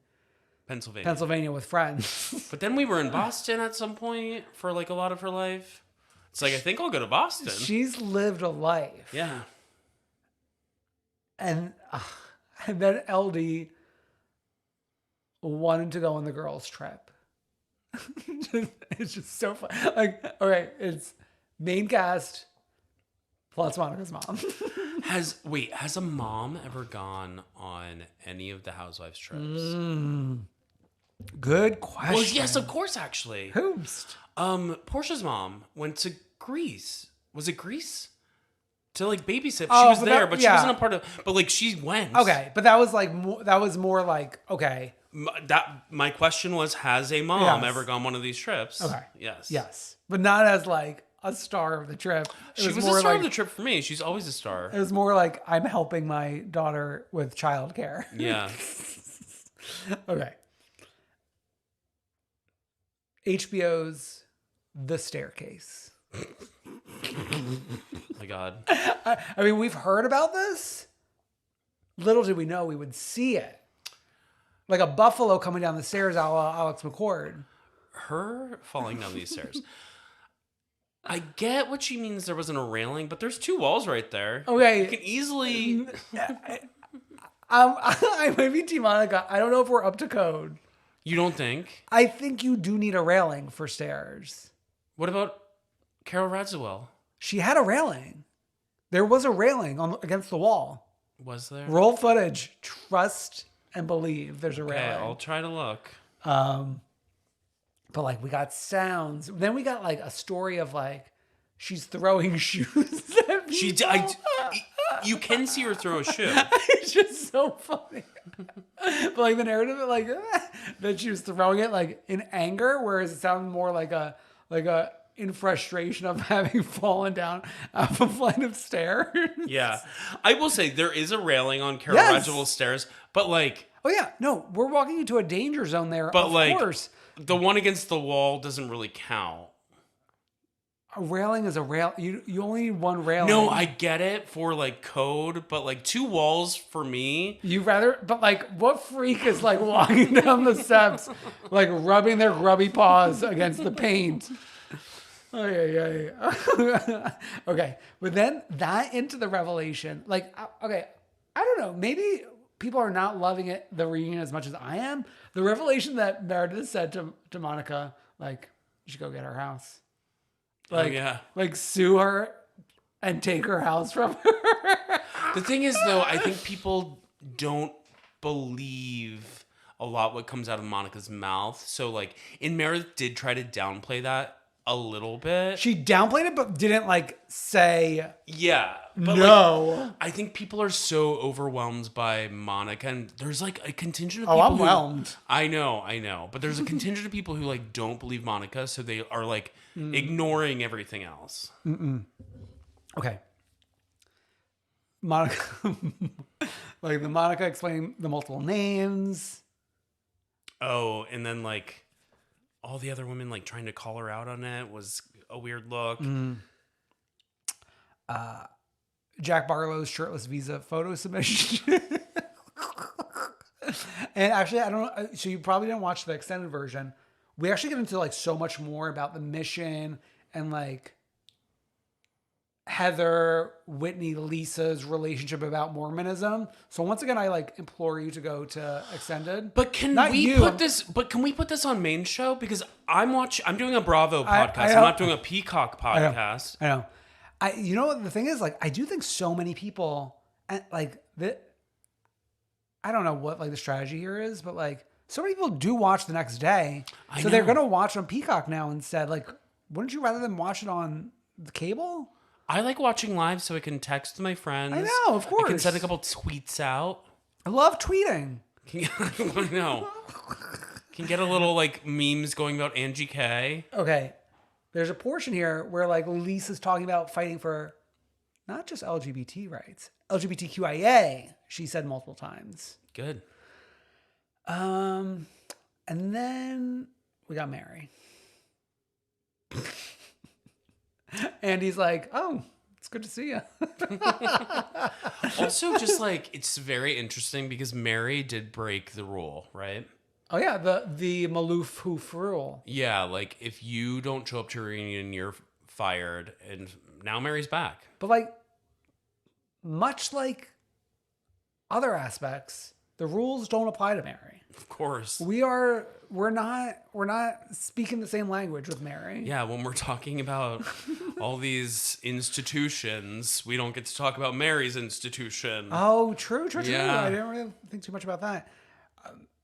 Pennsylvania with friends. But then we were in Boston at some point for like a lot of her life. It's like, I think I'll go to Boston. She's lived a life. Yeah. And then LD wanted to go on the girls' trip. It's just so fun. Like, all right, it's main cast plus Monica's mom. Has a mom ever gone on any of the Housewives trips? Good question. Well, yes, of course, actually. Who's? Portia's mom went to Greece. Was it Greece? To like babysit. She Oh, was but there, that- but she yeah. wasn't a part of. But like she went. Okay, but that was like more like okay. My question was: has a mom Yes. ever gone one of these trips? Okay. Yes. But not as like a star of the trip. She was a star of the trip for me. She's always a star. It was more like I'm helping my daughter with childcare. Yeah. Okay. HBO's The Staircase. My God. I mean, we've heard about this. Little did we know we would see it. Like a buffalo coming down the stairs, a la Alex McCord. Her falling down these stairs. I get what she means there wasn't a railing, but there's two walls right there. Okay. You can easily... I might be Team Monica. I don't know if we're up to code. You don't think? I think you do need a railing for stairs. What about Carol Radziwill? She had a railing. There was a railing against the wall. Was there? Roll footage. Trust and believe there's a Okay, railing. I'll try to look. But like we got sounds. Then we got like a story of like she's throwing shoes at people. You can see her throw a shoe. It's just so funny. But like the narrative of like that she was throwing it like in anger, whereas it sounded more like a in frustration of having fallen down off a flight of stairs. Yeah. I will say there is a railing on Carol Yes. Radziwill's stairs, but like... Oh yeah, no, we're walking into a danger zone there. But of like, course. the one against the wall doesn't really count. A railing is a rail. You only need one railing. No, I get it for like code, but like two walls for me. You rather, but like, what freak is like walking down the steps, like rubbing their grubby paws against the paint? Oh yeah. Okay, but then that into the revelation, like, okay, I don't know, maybe people are not loving it, the reunion, as much as I am. The revelation that Meredith said to Monica, like, you should go get her house. Like, like sue her and take her house from her. The thing is, though, I think people don't believe a lot what comes out of Monica's mouth. So, like, and Meredith did try to downplay that a little bit. She downplayed it, but didn't like say, yeah, but no. Like, I think people are so overwhelmed by Monica, and there's like a contingent of Oh, people. I'm whelmed. I know, but there's a contingent of people who like don't believe Monica, so they are like ignoring everything else. Okay. Monica, like the Monica explaining the multiple names. Oh, and then like all the other women like trying to call her out on it was a weird look. Jack Barlow's shirtless visa photo submission. And actually, I don't know. So you probably didn't watch the extended version. We actually get into like so much more about the mission and like Heather, Whitney, Lisa's relationship about Mormonism. So once again, I like implore you to go to extended. But can Not we you. put this? But can we put this on main show? Because I'm doing a Bravo podcast. I I'm know. not doing a Peacock podcast. I know. You know what the thing is? Like, I do think so many people, and like that. I don't know what like the strategy here is, but like so many people do watch the next day, so they're gonna watch on Peacock now instead. Like, wouldn't you rather them watch it on the cable? I like watching live so I can text my friends. I know, of course. I can send a couple tweets out. I love tweeting. I know. Can get a little like memes going about Angie K. Okay, there's a portion here where like Lisa's talking about fighting for not just LGBT rights, LGBTQIA, she said multiple times. Good. And then we got Mary. And he's like, oh, it's good to see you. Also, just like, it's very interesting because Mary did break the rule, right? Oh, yeah, the Maloof Hoof rule. Yeah, like, if you don't show up to a reunion, you're fired. And now Mary's back. But, like, much like other aspects, the rules don't apply to Mary. Of course. We're not speaking the same language with Mary. Yeah, when we're talking about all these institutions, we don't get to talk about Mary's institution. Oh, true. Yeah. I didn't really think too much about that.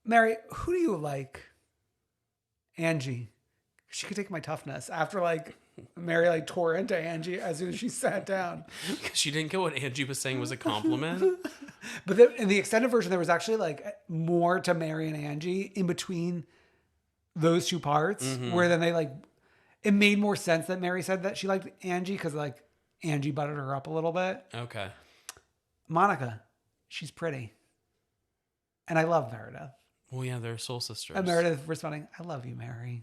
Mary, who do you like? Angie. She could take my toughness after like Mary like tore into Angie as soon as she sat down. She didn't get what Angie was saying was a compliment. But then in the extended version, there was actually like more to Mary and Angie in between those two parts, where then they like, it made more sense that Mary said that she liked Angie because like Angie buttered her up a little bit. Okay. Monica, she's pretty. And I love Meredith. Well, yeah, they're soul sisters. And Meredith responding, I love you, Mary.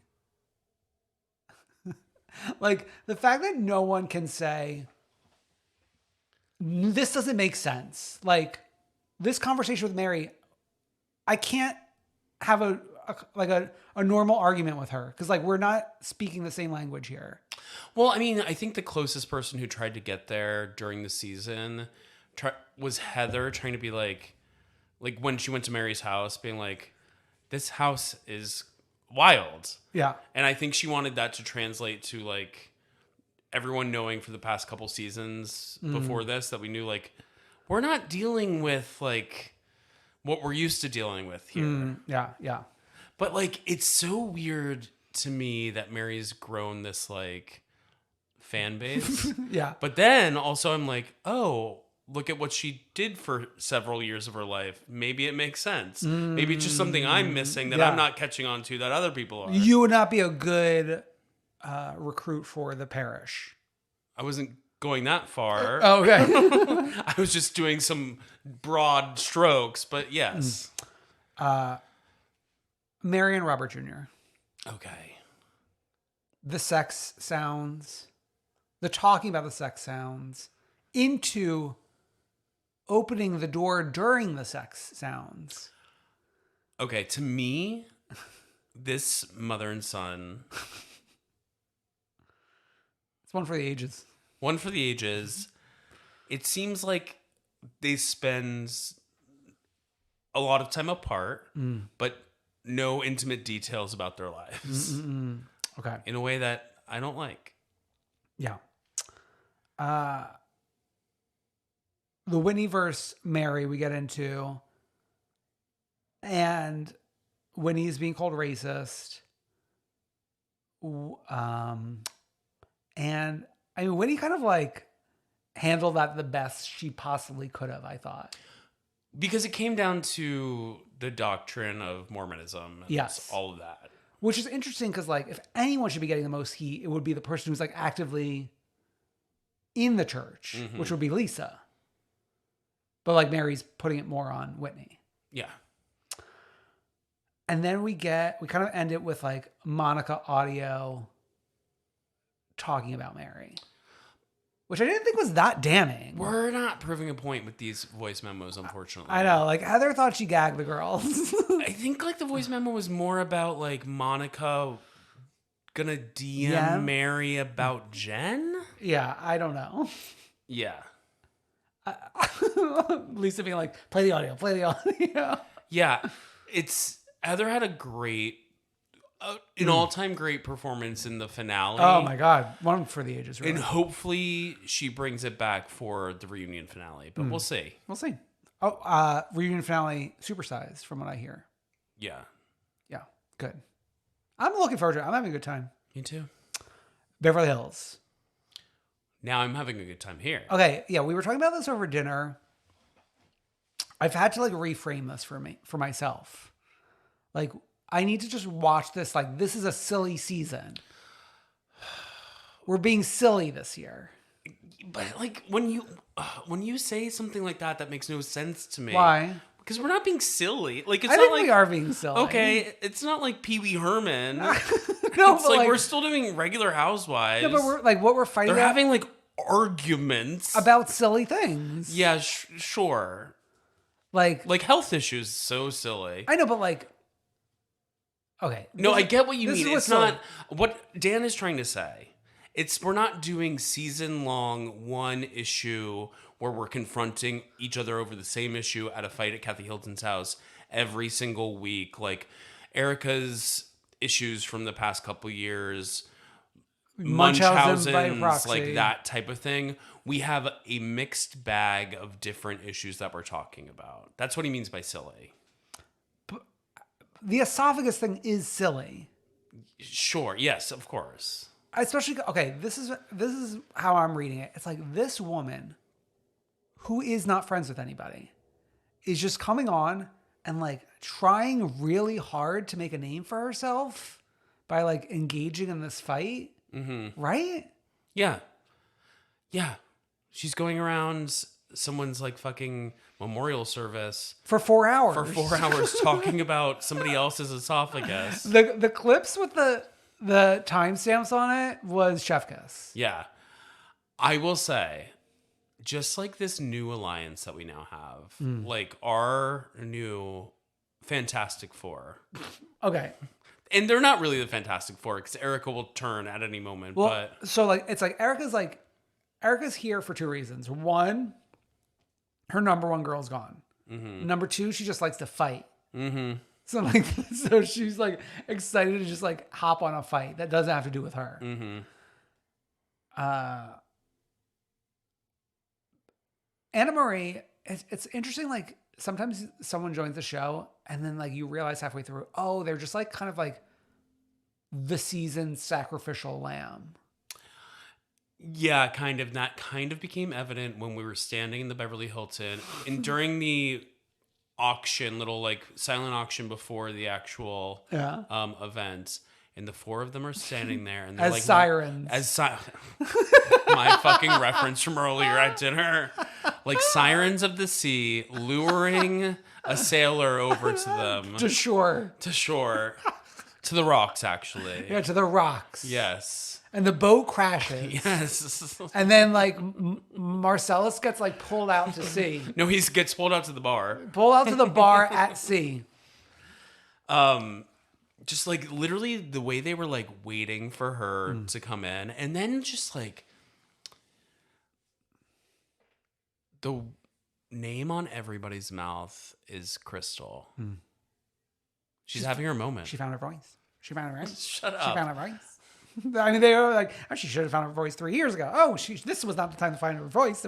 Like the fact that no one can say, this doesn't make sense. Like this conversation with Mary, I can't have a normal argument with her because like we're not speaking the same language here. Well, I mean, I think the closest person who tried to get there during the season was Heather, trying to be like when she went to Mary's house, being like, this house is wild. Yeah. And I think she wanted that to translate to like everyone knowing for the past couple seasons before this that we knew like we're not dealing with like what we're used to dealing with here. Yeah. But like it's so weird to me that Mary's grown this like fan base. Yeah. But then also I'm like, oh, look at what she did for several years of her life. Maybe it makes sense. Maybe it's just something I'm missing that I'm not catching on to that other people are. You would not be a good recruit for the parish. I wasn't going that far. Oh, okay. I was just doing some broad strokes, but yes. Mary and Robert Jr. Okay. The sex sounds, the talking about the sex sounds, into opening the door during the sex sounds. Okay, to me, this mother and son... It's one for the ages. One for the ages. It seems like they spend a lot of time apart, but no intimate details about their lives. Okay. In a way that I don't like. Yeah. The Whitney versus Mary we get into, and Whitney is being called racist. And I mean, Whitney kind of like handled that the best she possibly could have, I thought. Because it came down to the doctrine of Mormonism and all of that. Which is interesting because like if anyone should be getting the most heat, it would be the person who's like actively in the church, which would be Lisa. But like Mary's putting it more on Whitney. Yeah. And then we kind of end it with like Monica audio talking about Mary, which I didn't think was that damning. We're not proving a point with these voice memos, unfortunately. I know. Like Heather thought she gagged the girls. I think like the voice memo was more about like Monica gonna DM Mary about Jen. Yeah, I don't know. Yeah. Lisa being like, play the audio. Yeah. Heather had a great, an all-time great performance in the finale. Oh my God. One for the ages. Really. And hopefully she brings it back for the reunion finale, but we'll see. We'll see. Oh, reunion finale supersized from what I hear. Yeah. Yeah. Good. I'm looking forward to it. I'm having a good time. Me too. Beverly Hills. Now I'm having a good time here. Okay. Yeah. We were talking about this over dinner. I've had to like reframe this for myself. Like I need to just watch this. Like this is a silly season. we're being silly this year. But like when you say something like that, that makes no sense to me. Why? Because we're not being silly. Like it's I not think like we are being silly. okay. It's not like Pee Wee Herman. No, It's like we're still doing regular Housewives. No, but we're like what we're fighting. They're having like arguments about silly things. Yeah, sure. Like health issues, so silly. I know, but like, okay. No, I get what you mean. It's silly. not what Dan is trying to say. We're not doing season-long one issue where we're confronting each other over the same issue at a fight at Kathy Hilton's house every single week. Like Erica's issues from the past couple years, Munchausen's, like that type of thing. We have a mixed bag of different issues that we're talking about. That's what he means by silly. But the esophagus thing is silly. Sure. Yes, of course. Especially, okay, this is how I'm reading it. It's like this woman who is not friends with anybody is just coming on and like trying really hard to make a name for herself by like engaging in this fight. Mm-hmm. Right? Yeah. Yeah. She's going around someone's like fucking memorial service for 4 hours. For 4 hours talking about somebody else's esophagus. The clips with the timestamps on it was chef kiss. Yeah. I will say, just like this new alliance that we now have, like our new Fantastic Four. Okay. And they're not really the Fantastic Four because Erica will turn at any moment. Well, but so like it's like Erica's here for two reasons. One, her number one girl's gone. Mm-hmm. Number two, she just likes to fight. Mm-hmm. So she's like excited to just like hop on a fight that doesn't have to do with her. Mm-hmm. Anna Marie, it's interesting. Like sometimes someone joins the show and then like you realize halfway through, oh, they're just like kind of like the season's sacrificial lamb. Yeah, kind of. That kind of became evident when we were standing in the Beverly Hilton and during the auction, little like silent auction before the actual event. And the four of them are standing there and they're as like sirens. My fucking reference from earlier at dinner. Like sirens of the sea luring a sailor over to them. To shore. To the rocks, actually. Yeah, to the rocks. Yes. And the boat crashes. Yes. And then like Marcellus gets like pulled out to sea. No, he gets pulled out to the bar. Pulled out to the bar at sea. Just like literally the way they were like waiting for her to come in. And then just like the name on everybody's mouth is Crystal. She's having her moment. She found her voice. Shut up. She found her voice. I mean, they were like, oh, she should have found her voice 3 years ago. Oh, this was not the time to find her voice.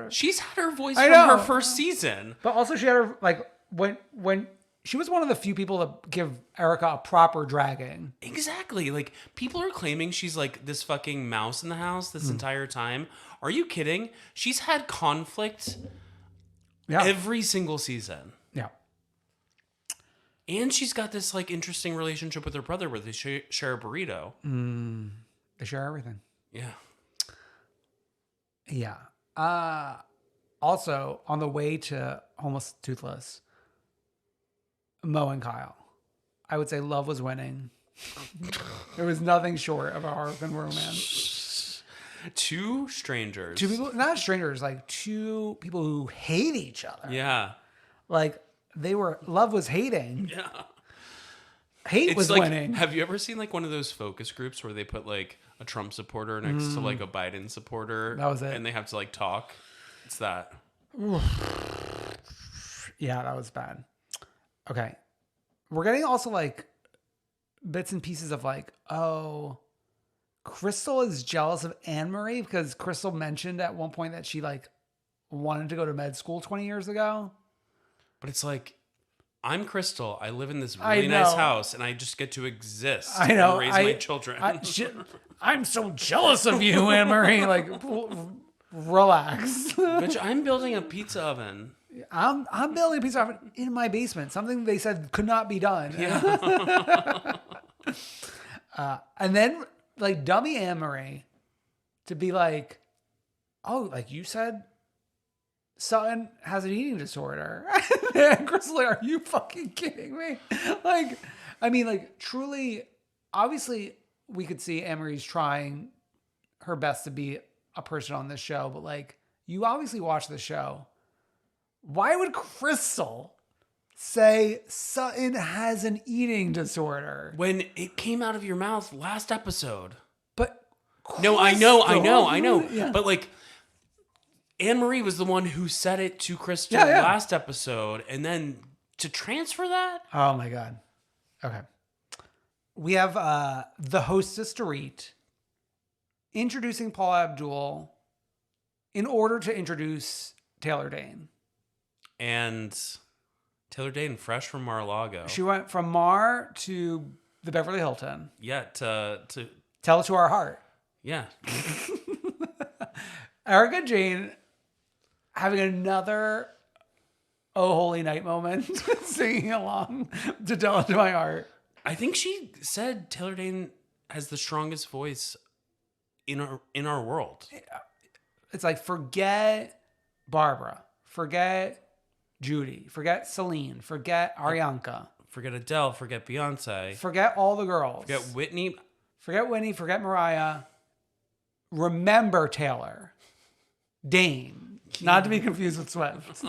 She's had her voice from her first season. But also she had her, like, when she was one of the few people to give Erica a proper dragging. Exactly. Like, people are claiming she's like this fucking mouse in the house this entire time. Are you kidding? She's had conflict every single season. Yeah. And she's got this like interesting relationship with her brother where they share a burrito. They share everything. Yeah. Yeah. Also, on the way to Almost Toothless, Mo and Kyle, I would say love was winning. There was nothing short of a Harlequin romance. Two strangers. Two people, not strangers, like two people who hate each other. Yeah. Like, love was hating. Yeah. Hate was like, winning. Have you ever seen like one of those focus groups where they put like a Trump supporter next to like a Biden supporter? That was it. And they have to like talk. It's that. Yeah, that was bad. Okay. We're getting also like bits and pieces of like, oh, Crystal is jealous of Anne-Marie because Crystal mentioned at one point that she like wanted to go to med school 20 years ago. But it's like, I'm Crystal. I live in this really nice house and I just get to exist and raise my children. I'm so jealous of you, Anne-Marie. Like, relax. Bitch, I'm building a pizza oven. I'm building a pizza oven in my basement. Something they said could not be done. Yeah. And then, like, dummy Anne-Marie to be like, oh, like you said, Sutton has an eating disorder. And Chris is like, are you fucking kidding me? Like, I mean, like, truly, obviously, we could see Anne-Marie's trying her best to be a person on this show, but like, you obviously watch the show. Why would Crystal say Sutton has an eating disorder? When it came out of your mouth last episode. But no, I know. Yeah. But like, Anne-Marie was the one who said it to Crystal Yeah. last episode, and then to transfer that? Oh my God. Okay. We have the hostess Dorit introducing Paula Abdul in order to introduce Taylor Dayne. And Taylor Dayne, fresh from Mar-a-Lago. She went from Mar to the Beverly Hilton. Yeah, to Tell it to our heart. yeah. Erica Jane having another Oh Holy Night moment, singing along to Tell It to My Heart. I think she said Taylor Dayne has the strongest voice in our world. It's like, forget Barbara, forget Judy, forget Celine, forget Arianka, Forget Adele, forget Beyonce, forget all the girls, forget Whitney. Forget Mariah. Remember Taylor Dayne, not to be confused with Swift.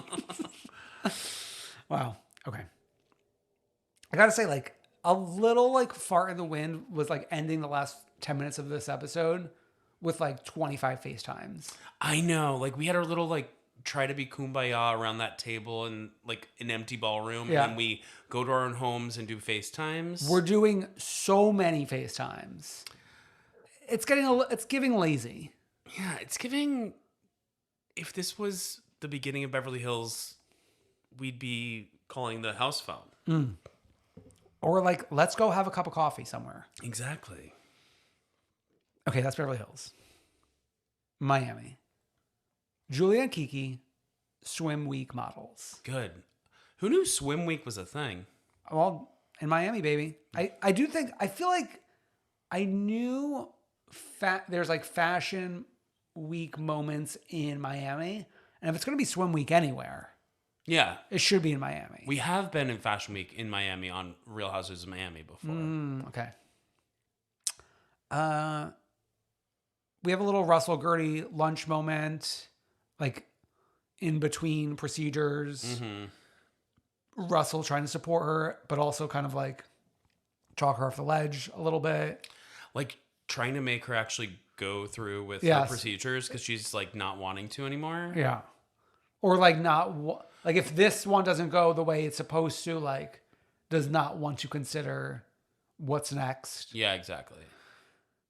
Wow. Okay. I gotta say, like, a little like fart in the wind was like ending the last 10 minutes of this episode with like 25 FaceTimes. I know. Like, we had our little like try to be kumbaya around that table in like an empty ballroom, Yeah. and we go to our own homes and do FaceTimes. We're doing so many FaceTimes. It's giving lazy. Yeah, it's giving. If this was the beginning of Beverly Hills, we'd be calling the house phone. Or like, let's go have a cup of coffee somewhere. Exactly. Okay, that's Beverly Hills. Miami. Julia and Kiki, swim week models. Good. Who knew Swim Week was a thing? Well, in Miami, baby. I feel like I knew there's like fashion week moments in Miami. And if it's going to be swim week anywhere, Yeah. it should be in Miami. We have been in Fashion Week in Miami on Real Housewives of Miami before. Okay. We have a little Russell Gertie lunch moment, like in between procedures. Russell trying to support her, but also kind of like chalk her off the ledge a little bit. Like trying to make her actually go through with her Yes. procedures because she's like not wanting to anymore. Yeah. Or like like if this one doesn't go the way it's supposed to, like does not want to consider what's next. Yeah, exactly.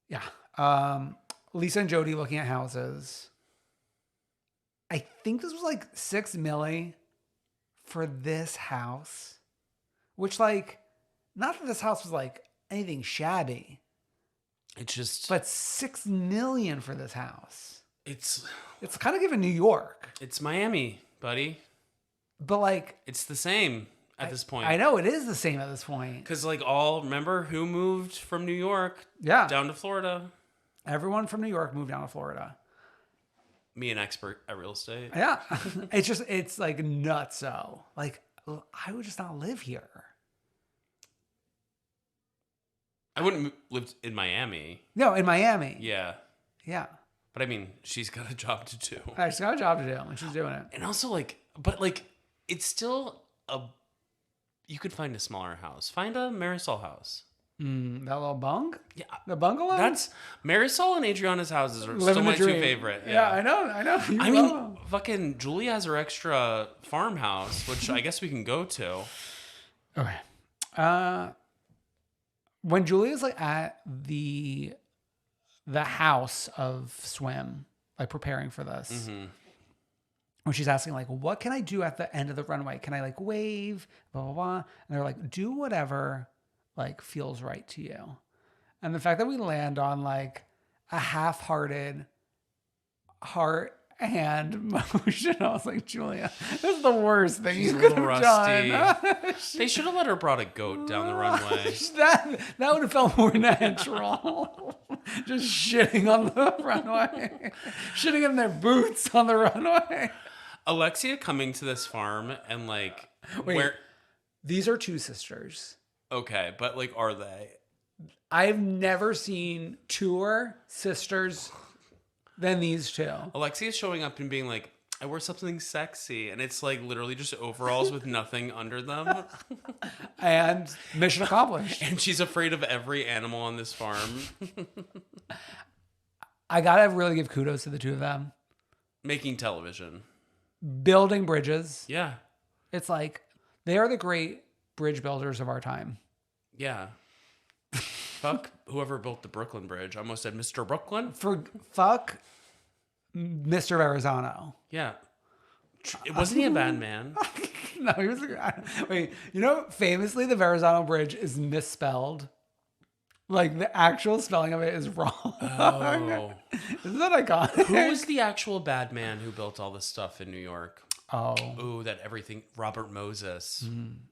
Yeah. Lisa and Jody looking at houses. I think this was like $6 million for this house, which like, not that this house was like anything shabby, It's just, but $6 million for this house. it's kind of giving New York, Miami, buddy. but like, It's the same at this point. I know it is the same at this point. Because like remember who moved from New York Yeah. down to Florida? Everyone from New York moved down to Florida. Me, an expert at real estate. Yeah. it's like nuts. So like, I would just not live here. I wouldn't live in Miami. No, in Miami. Yeah. Yeah. But I mean, she's got a job to do. She's got a job to do and she's doing it. And also like, but like, it's still you could find a smaller house. Find a Marisol house. That little bung? Yeah. The bungalow? That's Marisol and Adriana's houses are Living still the my two dream. favorite. Yeah, I know. You I know. mean, fucking Julie has her extra farmhouse, which I guess we can go to. Okay. When Julia's like at the house of swim, like preparing for this, when she's asking like, what can I do at the end of the runway? Can I like wave, blah, blah, blah. And they're like, do whatever like feels right to you. And the fact that we land on like a half-hearted heart hand motion, I was like, Julia, this is the worst thing you could have done. They should have let her brought a goat down the runway. that would have felt more natural. Just shitting on the runway. Shitting in their boots on the runway. Alexia coming to this farm and like... Wait, these are two sisters. Okay, but like, are they? I've never seen truer sisters than these two. Alexia's showing up and being like, I wore something sexy. And it's like literally just overalls with nothing under them. And mission accomplished. And she's afraid of every animal on this farm. I gotta really give kudos to the two of them. Making television. Building bridges. Yeah. It's like, they are the great bridge builders of our time. Yeah. Fuck whoever built the Brooklyn Bridge. I almost said Mr. Brooklyn. Fuck Mr. Verrazano. Yeah. Wasn't he a bad man? No, he was wait, famously the Verrazano Bridge is misspelled. Like the actual spelling of it is wrong. Oh. Isn't that iconic? Who was the actual bad man who built all this stuff in New York? Oh. Ooh, that everything. Robert Moses.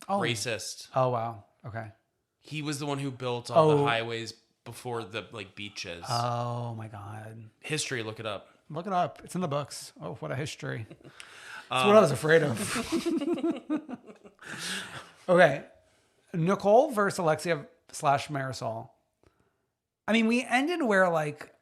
Oh. Racist. Oh, wow. Okay. He was the one who built all the highways before the like beaches. Oh my God. History, look it up. Look it up. It's in the books. Oh, what a history. That's what I was afraid of. Okay. Nicole versus Alexia / Marisol. I mean, we ended where like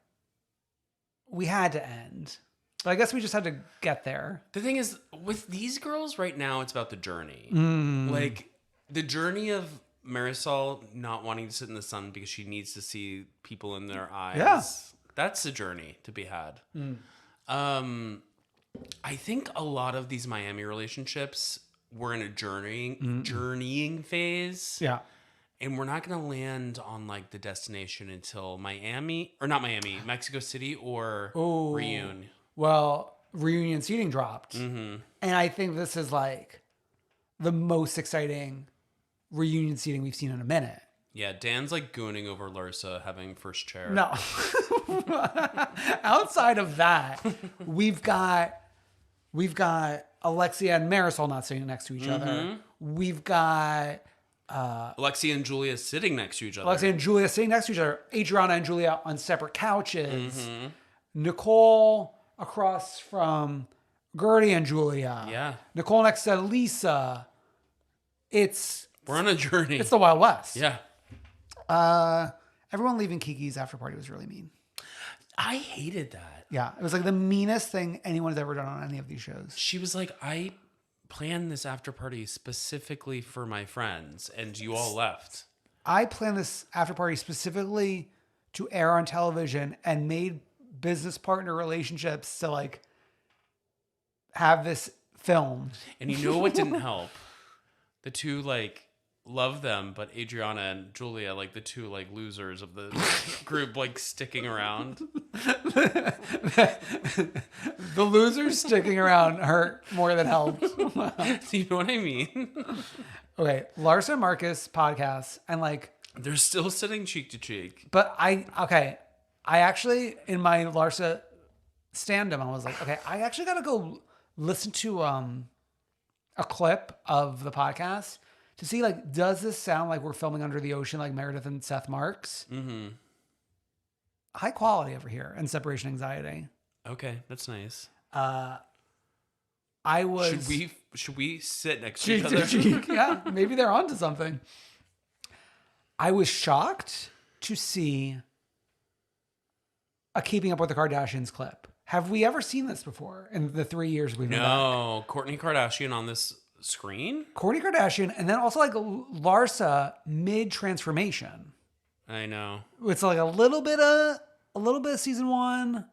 we had to end. But I guess we just had to get there. The thing is, with these girls right now, it's about the journey. Like, the journey of Marisol not wanting to sit in the sun because she needs to see people in their eyes. Yeah. That's a journey to be had. I think a lot of these Miami relationships were in a journeying phase. Yeah. And we're not going to land on, like, the destination until Mexico City or Reunion. Well, reunion seating dropped. And I think this is like the most exciting reunion seating we've seen in a minute. Yeah, Dan's like gooning over Larsa having first chair. No. Outside of that, we've got Alexia and Marisol not sitting next to each other. We've got Alexia and Julia sitting next to each other. Alexia and Julia sitting next to each other. Adriana and Julia on separate couches. Nicole across from Gertie and Julia. Yeah. Nicole next to Lisa. We're on a journey. It's the Wild West. Yeah. Everyone leaving Kiki's after party was really mean. I hated that. Yeah. It was like the meanest thing anyone's ever done on any of these shows. She was like, I planned this after party specifically for my friends, and you all left. I planned this after party specifically to air on television and made business partner relationships to like have this filmed. And you know what didn't help? The two like love them, but Adriana and Julia, like the two like losers of the group, like sticking around. The losers sticking around hurt more than helped. You know what I mean? Okay, Larsa and Marcus podcast, and like they're still sitting cheek to cheek. But I actually, in my Larsa stand-up, I was like, okay, I actually got to go listen to a clip of the podcast to see, like, does this sound like we're filming under the ocean like Meredith and Seth Marks? High quality over here and separation anxiety. Okay, that's nice. Should we sit next to each other? Yeah, maybe they're onto something. I was shocked to see a Keeping Up with the Kardashians clip. Have we ever seen this before in the 3 years we've been back? No, Kourtney Kardashian on this screen? Kourtney Kardashian, and then also like Larsa mid-transformation. I know. It's like a little bit of season 1,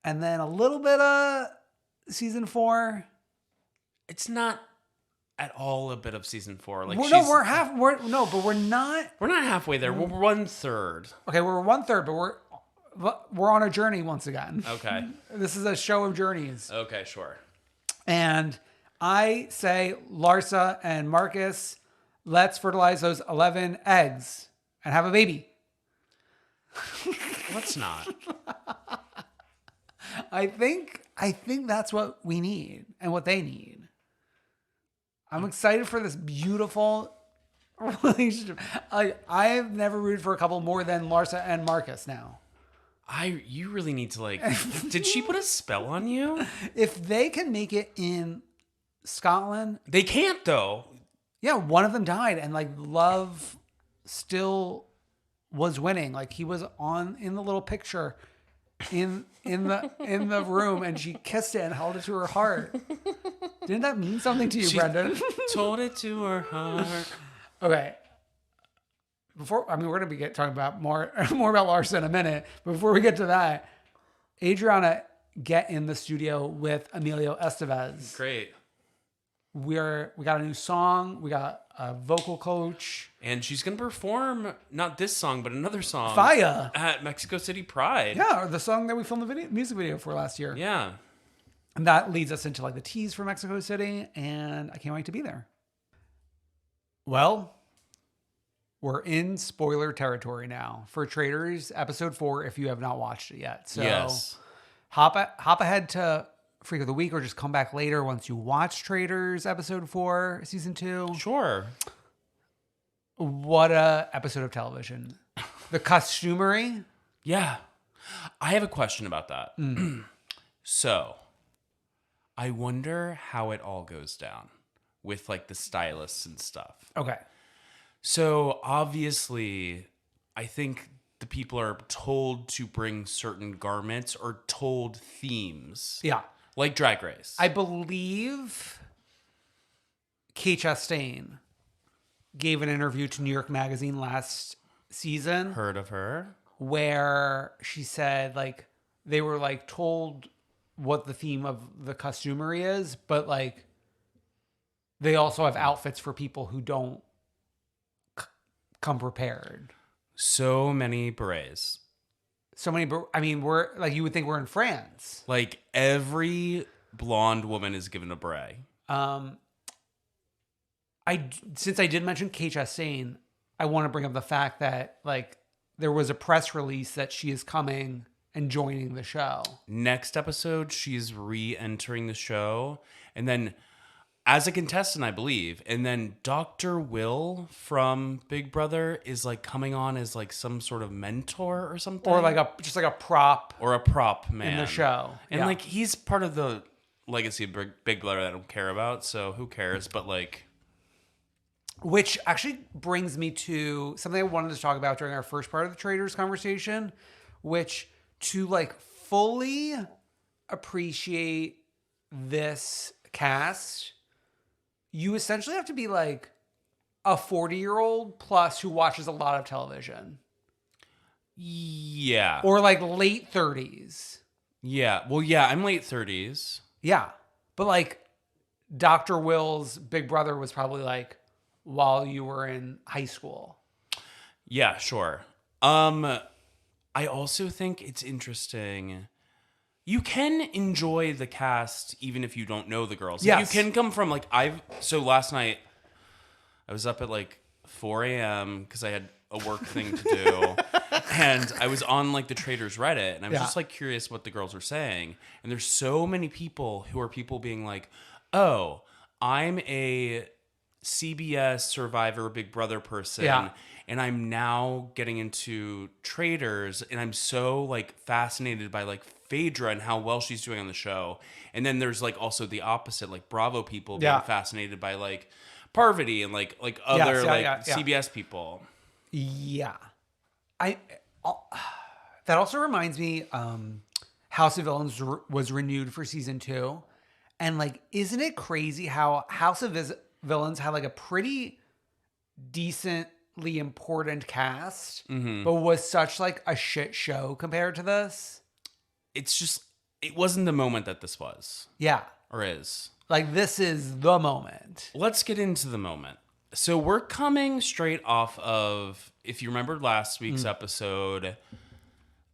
and then a little bit of season 4. It's not at all a bit of season 4. Like we're not. We're not halfway there. We're 1/3. Okay, we're 1/3, but we're on a journey once again. Okay. This is a show of journeys. Okay, sure. And I say, Larsa and Marcus, let's fertilize those 11 eggs and have a baby. Let's not. I think that's what we need and what they need. I'm excited for this beautiful relationship. I've never rooted for a couple more than Larsa and Marcus now. You really need to like. Did she put a spell on you? If they can make it in Scotland, They can't though. yeah, one of them died, and like Love still was winning. Like he was in the little picture in the room, and she kissed it and held it to her heart. Didn't that mean something to you, Brendan? Told it to her heart. Okay. We're gonna be talking about more about Larsa in a minute. But before we get to that, Adriana, get in the studio with Emilio Estevez. Great. We got a new song. We got a vocal coach, and she's gonna perform not this song but another song. Fire at Mexico City Pride. Yeah, or the song that we filmed the music video for last year. Yeah, and that leads us into like the tease for Mexico City, and I can't wait to be there. Well, we're in spoiler territory now for Traitors episode 4. If you have not watched it yet, so yes. hop ahead to Freak of the Week, or just come back later once you watch Traitors episode 4 season 2. Sure. What a episode of television. The costumery. Yeah. I have a question about that. So I wonder how it all goes down with like the stylists and stuff. Okay. So obviously I think the people are told to bring certain garments or told themes. Yeah. Like Drag Race. I believe Kate Chastain gave an interview to New York Magazine last season. Heard of her. Where she said like they were like told what the theme of the costumery is, but like they also have outfits for people who don't come prepared. So many berets. So many, I mean, we're like, you would think we're in France. Like every blonde woman is given a beret. Since I did mention Kate Chastain, I want to bring up the fact that like there was a press release that she is coming and joining the show. Next episode, she's re-entering the show. And then as a contestant, I believe. And then Dr. Will from Big Brother is like coming on as like some sort of mentor or something. Or like just like a prop. Or a prop man. In the show. And like he's part of the legacy of Big Brother that I don't care about. So who cares? But like... Which actually brings me to something I wanted to talk about during our first part of the Traitors conversation, which to like fully appreciate this cast, you essentially have to be like a 40-year-old plus who watches a lot of television. Yeah. Or like late 30s. Yeah. Well, yeah, I'm late 30s. Yeah. But like Dr. Will's Big Brother was probably like while you were in high school. Yeah, sure. I also think it's interesting. You can enjoy the cast even if you don't know the girls. Yes. You can come from like so last night I was up at like 4 a.m. because I had a work thing to do. And I was on like the Traitors Reddit and I was just like curious what the girls were saying. And there's so many people who are people being like, oh, I'm a CBS Survivor Big Brother person. Yeah. And I'm now getting into Traitors, and I'm so like fascinated by like Phaedra and how well she's doing on the show. And then there's like also the opposite, like Bravo people being fascinated by like Parvati and like other CBS people. Yeah, that also reminds me, House of Villains was renewed for season 2, and like, isn't it crazy how House of Villains had like a pretty decently important cast, but was such like a shit show compared to this? It's just, it wasn't the moment that this was. Yeah. Or is. Like, this is the moment. Let's get into the moment. So we're coming straight off of, if you remember last week's episode,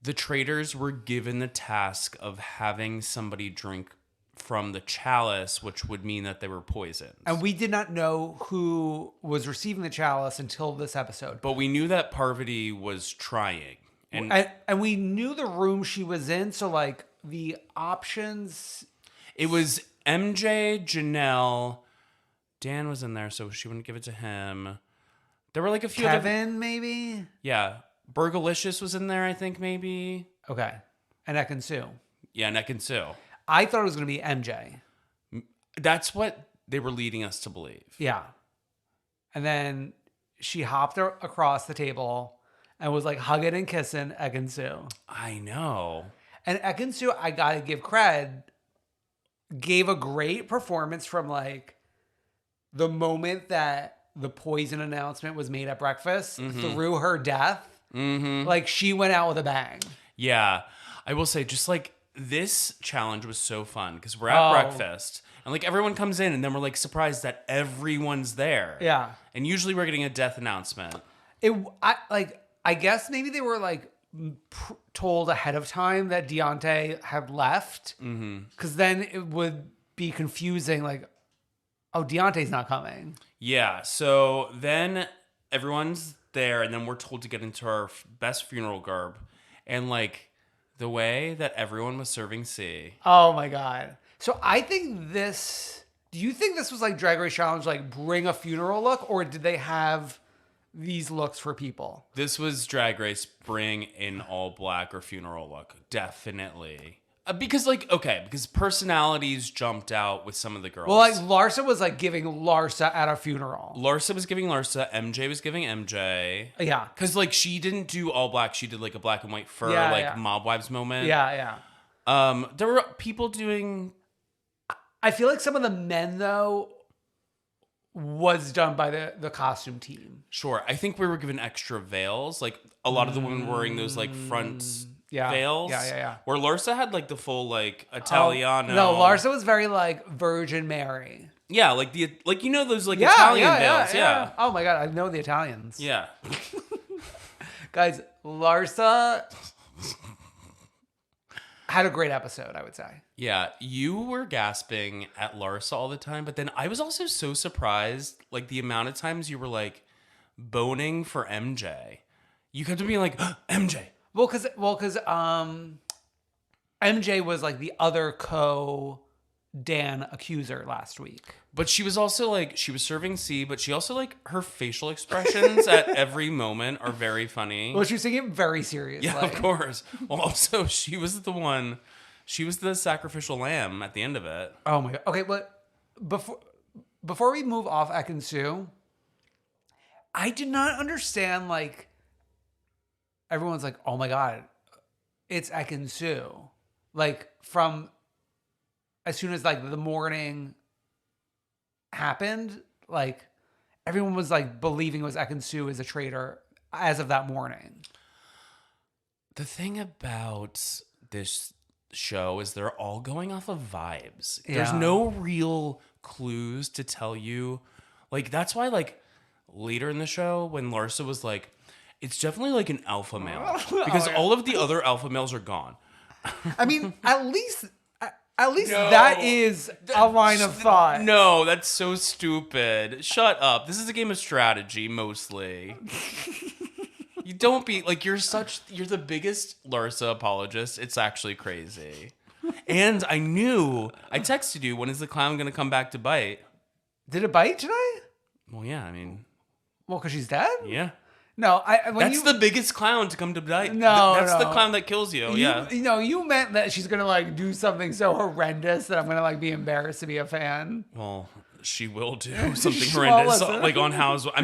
the Traitors were given the task of having somebody drink from the chalice, which would mean that they were poisoned. And we did not know who was receiving the chalice until this episode. But we knew that Parvati was trying. And we knew the room she was in, so like the options... It was MJ, Janelle, Dan was in there, so she wouldn't give it to him. There were like a few Kevin, maybe? Yeah. Burgalicious was in there, I think, maybe. Okay. And Ekin-Su. Yeah, and Ekin-Su. I thought it was going to be MJ. That's what they were leading us to believe. Yeah. And then she hopped across the table and was like hugging and kissing Ekin-Su. I know. And Ekin-Su, I gotta give cred, gave a great performance from like the moment that the poison announcement was made at breakfast through her death. Like she went out with a bang. Yeah. I will say, just like this challenge was so fun because we're at breakfast and like everyone comes in and then we're like surprised that everyone's there. Yeah. And usually we're getting a death announcement. I guess maybe they were like told ahead of time that Deontay had left, because then it would be confusing. Like, oh, Deontay's not coming. Yeah. So then everyone's there, and then we're told to get into our best funeral garb, and like the way that everyone was serving C. Oh my god. So I think this. Do you think this was like Drag Race Challenge, like bring a funeral look, or did they have these looks for people? This was Drag Race bring in all black or funeral look. Definitely. Because personalities jumped out with some of the girls. Well, like Larsa was like giving Larsa at a funeral. Larsa was giving Larsa. MJ was giving MJ. Yeah. Because like she didn't do all black. She did like a black and white fur, Mob Wives moment. Yeah, yeah. There were people doing... I feel like some of the men, though, was done by the costume team. Sure. I think we were given extra veils. Like a lot of the women were wearing those like front veils. Yeah. Where Larsa had like the full like Italiano. No, Larsa was very like Virgin Mary. Yeah, like those like Italian veils. Yeah. Oh my god, I know the Italians. Yeah. Guys, Larsa had a great episode, I would say. Yeah, you were gasping at Larsa all the time, but then I was also so surprised, like the amount of times you were like boning for MJ. You kept being like, MJ. Well, because MJ was like the other Dan accuser last week. But she was also like, she was serving C, but she also like, her facial expressions at every moment are very funny. Well, she was taking it very seriously. Yeah, of course. Well, also, she was the sacrificial lamb at the end of it. Oh my god. Okay, but before we move off Ekin-Su, I did not understand, like, everyone's like, oh my god, it's Ekin-Su. Like, from as soon as like the morning happened, like everyone was like believing it was Ekin-Su as a traitor as of that morning. The thing about this show is they're all going off of vibes. Yeah. There's no real clues to tell you. Like, that's why, like, later in the show, when Larsa was like, it's definitely like an alpha male. Because all of the other alpha males are gone. I mean, at least that is a line of thought. No, that's so stupid. Shut up. This is a game of strategy, mostly. You don't be like, you're the biggest Larsa apologist. It's actually crazy. And I texted you, when is the clown going to come back to bite? Did it bite today? Well, yeah, I mean. Well, because she's dead? Yeah. No, that's the biggest clown to come to bite. No, that's the clown that kills you. Yeah. You meant that she's going to like do something so horrendous that I'm going to like be embarrassed to be a fan. Well, she will do something horrendous, like on Housewives.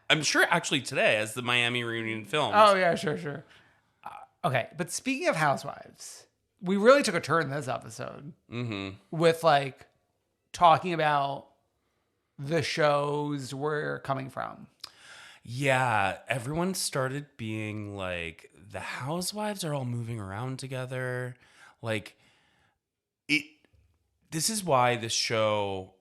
I'm sure actually today as the Miami reunion filmed. Oh yeah, sure. Okay, but speaking of Housewives, we really took a turn this episode with like talking about the shows we're coming from. Yeah, everyone started being like, the Housewives are all moving around together. Like, this is why this show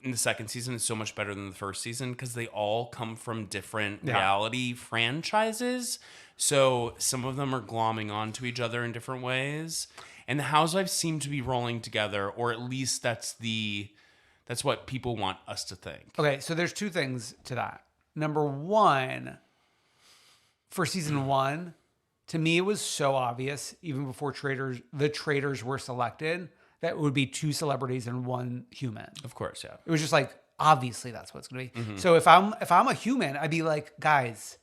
in the second season is so much better than the first season, because they all come from different reality franchises. So some of them are glomming onto each other in different ways. And the Housewives seem to be rolling together, or at least that's what people want us to think. Okay, so there's two things to that. Number one, for season one, to me it was so obvious, even before the Traitors were selected, that it would be two celebrities and one human. Of course, yeah. It was just like obviously that's what it's going to be. So if I'm a human, I'd be like, guys,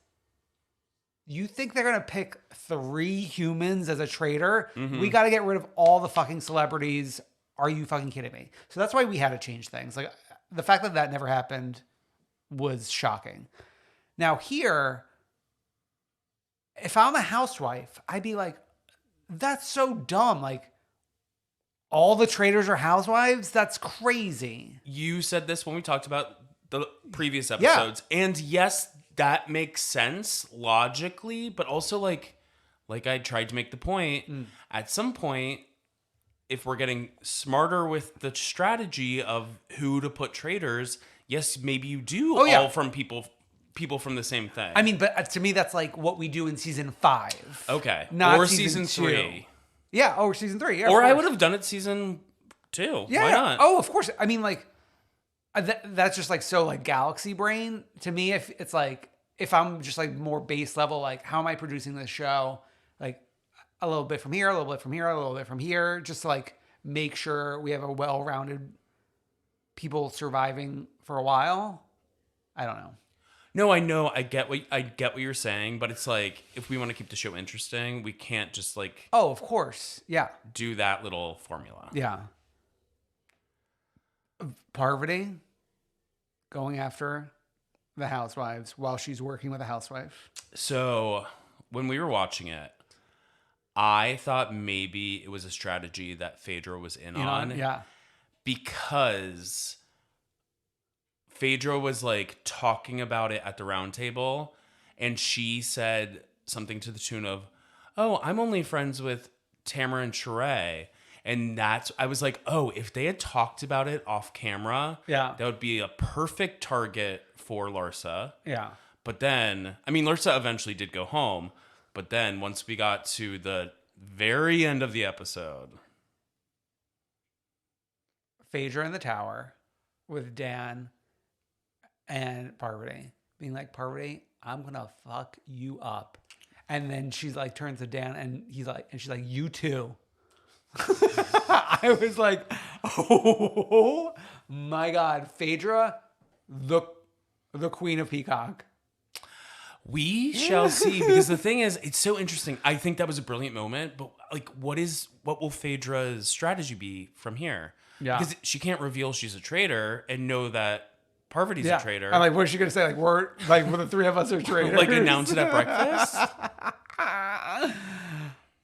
you think they're going to pick 3 humans as a traitor? We got to get rid of all the fucking celebrities. Are you fucking kidding me? So that's why we had to change things. Like the fact that that never happened was shocking. Now here, if I'm a housewife, I'd be like, that's so dumb. Like, all the traitors are housewives? That's crazy. You said this when we talked about the previous episodes. Yeah. And yes, that makes sense logically, but also like I tried to make the point, at some point, if we're getting smarter with the strategy of who to put traitors, yes, maybe you do all from people from the same thing. I mean, but to me, that's like what we do in season 5. Okay. Not or season 3. Yeah, or season 3. Yeah, or I would have done it season 2. Yeah, why not? Oh, of course. I mean, like, that's just like so like galaxy brain to me. If it's like, if I'm just like more base level, like how am I producing this show? Like a little bit from here, a little bit from here, a little bit from here, just to like make sure we have a well-rounded people surviving for a while. I don't know. No, I know. I get what you're saying, but it's like if we want to keep the show interesting, we can't just like of course. Yeah. Do that little formula. Yeah. Parvati going after the housewives while she's working with a housewife. So, when we were watching it, I thought maybe it was a strategy that Phaedra was in on. Yeah. Because Phaedra was like talking about it at the round table, and she said something to the tune of, "Oh, I'm only friends with Tamara and Sheree." And I was like, oh, if they had talked about it off camera, that would be a perfect target for Larsa. Yeah. But then, I mean, Larsa eventually did go home, but then once we got to the very end of the episode, Phaedra in the tower with Dan and Parvati being like, Parvati, I'm gonna fuck you up. And then she's like turns to Dan and she's like, you too. I was like, oh my God, Phaedra, the queen of Peacock. We shall see, because the thing is, it's so interesting. I think that was a brilliant moment, but like, what will Phaedra's strategy be from here? Yeah, because she can't reveal she's a traitor and know that Parvati's a traitor. I'm like, what is she gonna say? Like, we're the 3 of us are traitors. Like announce it at breakfast.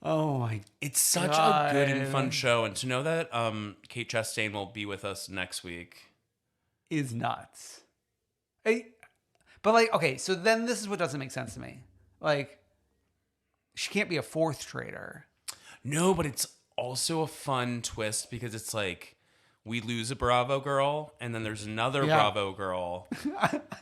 Oh my! It's such a good and fun show, and to know that Kate Chastain will be with us next week is nuts. But like, okay, so then this is what doesn't make sense to me. Like, she can't be a 4th traitor. No, but it's also a fun twist because it's like we lose a Bravo girl, and then there's another Bravo girl.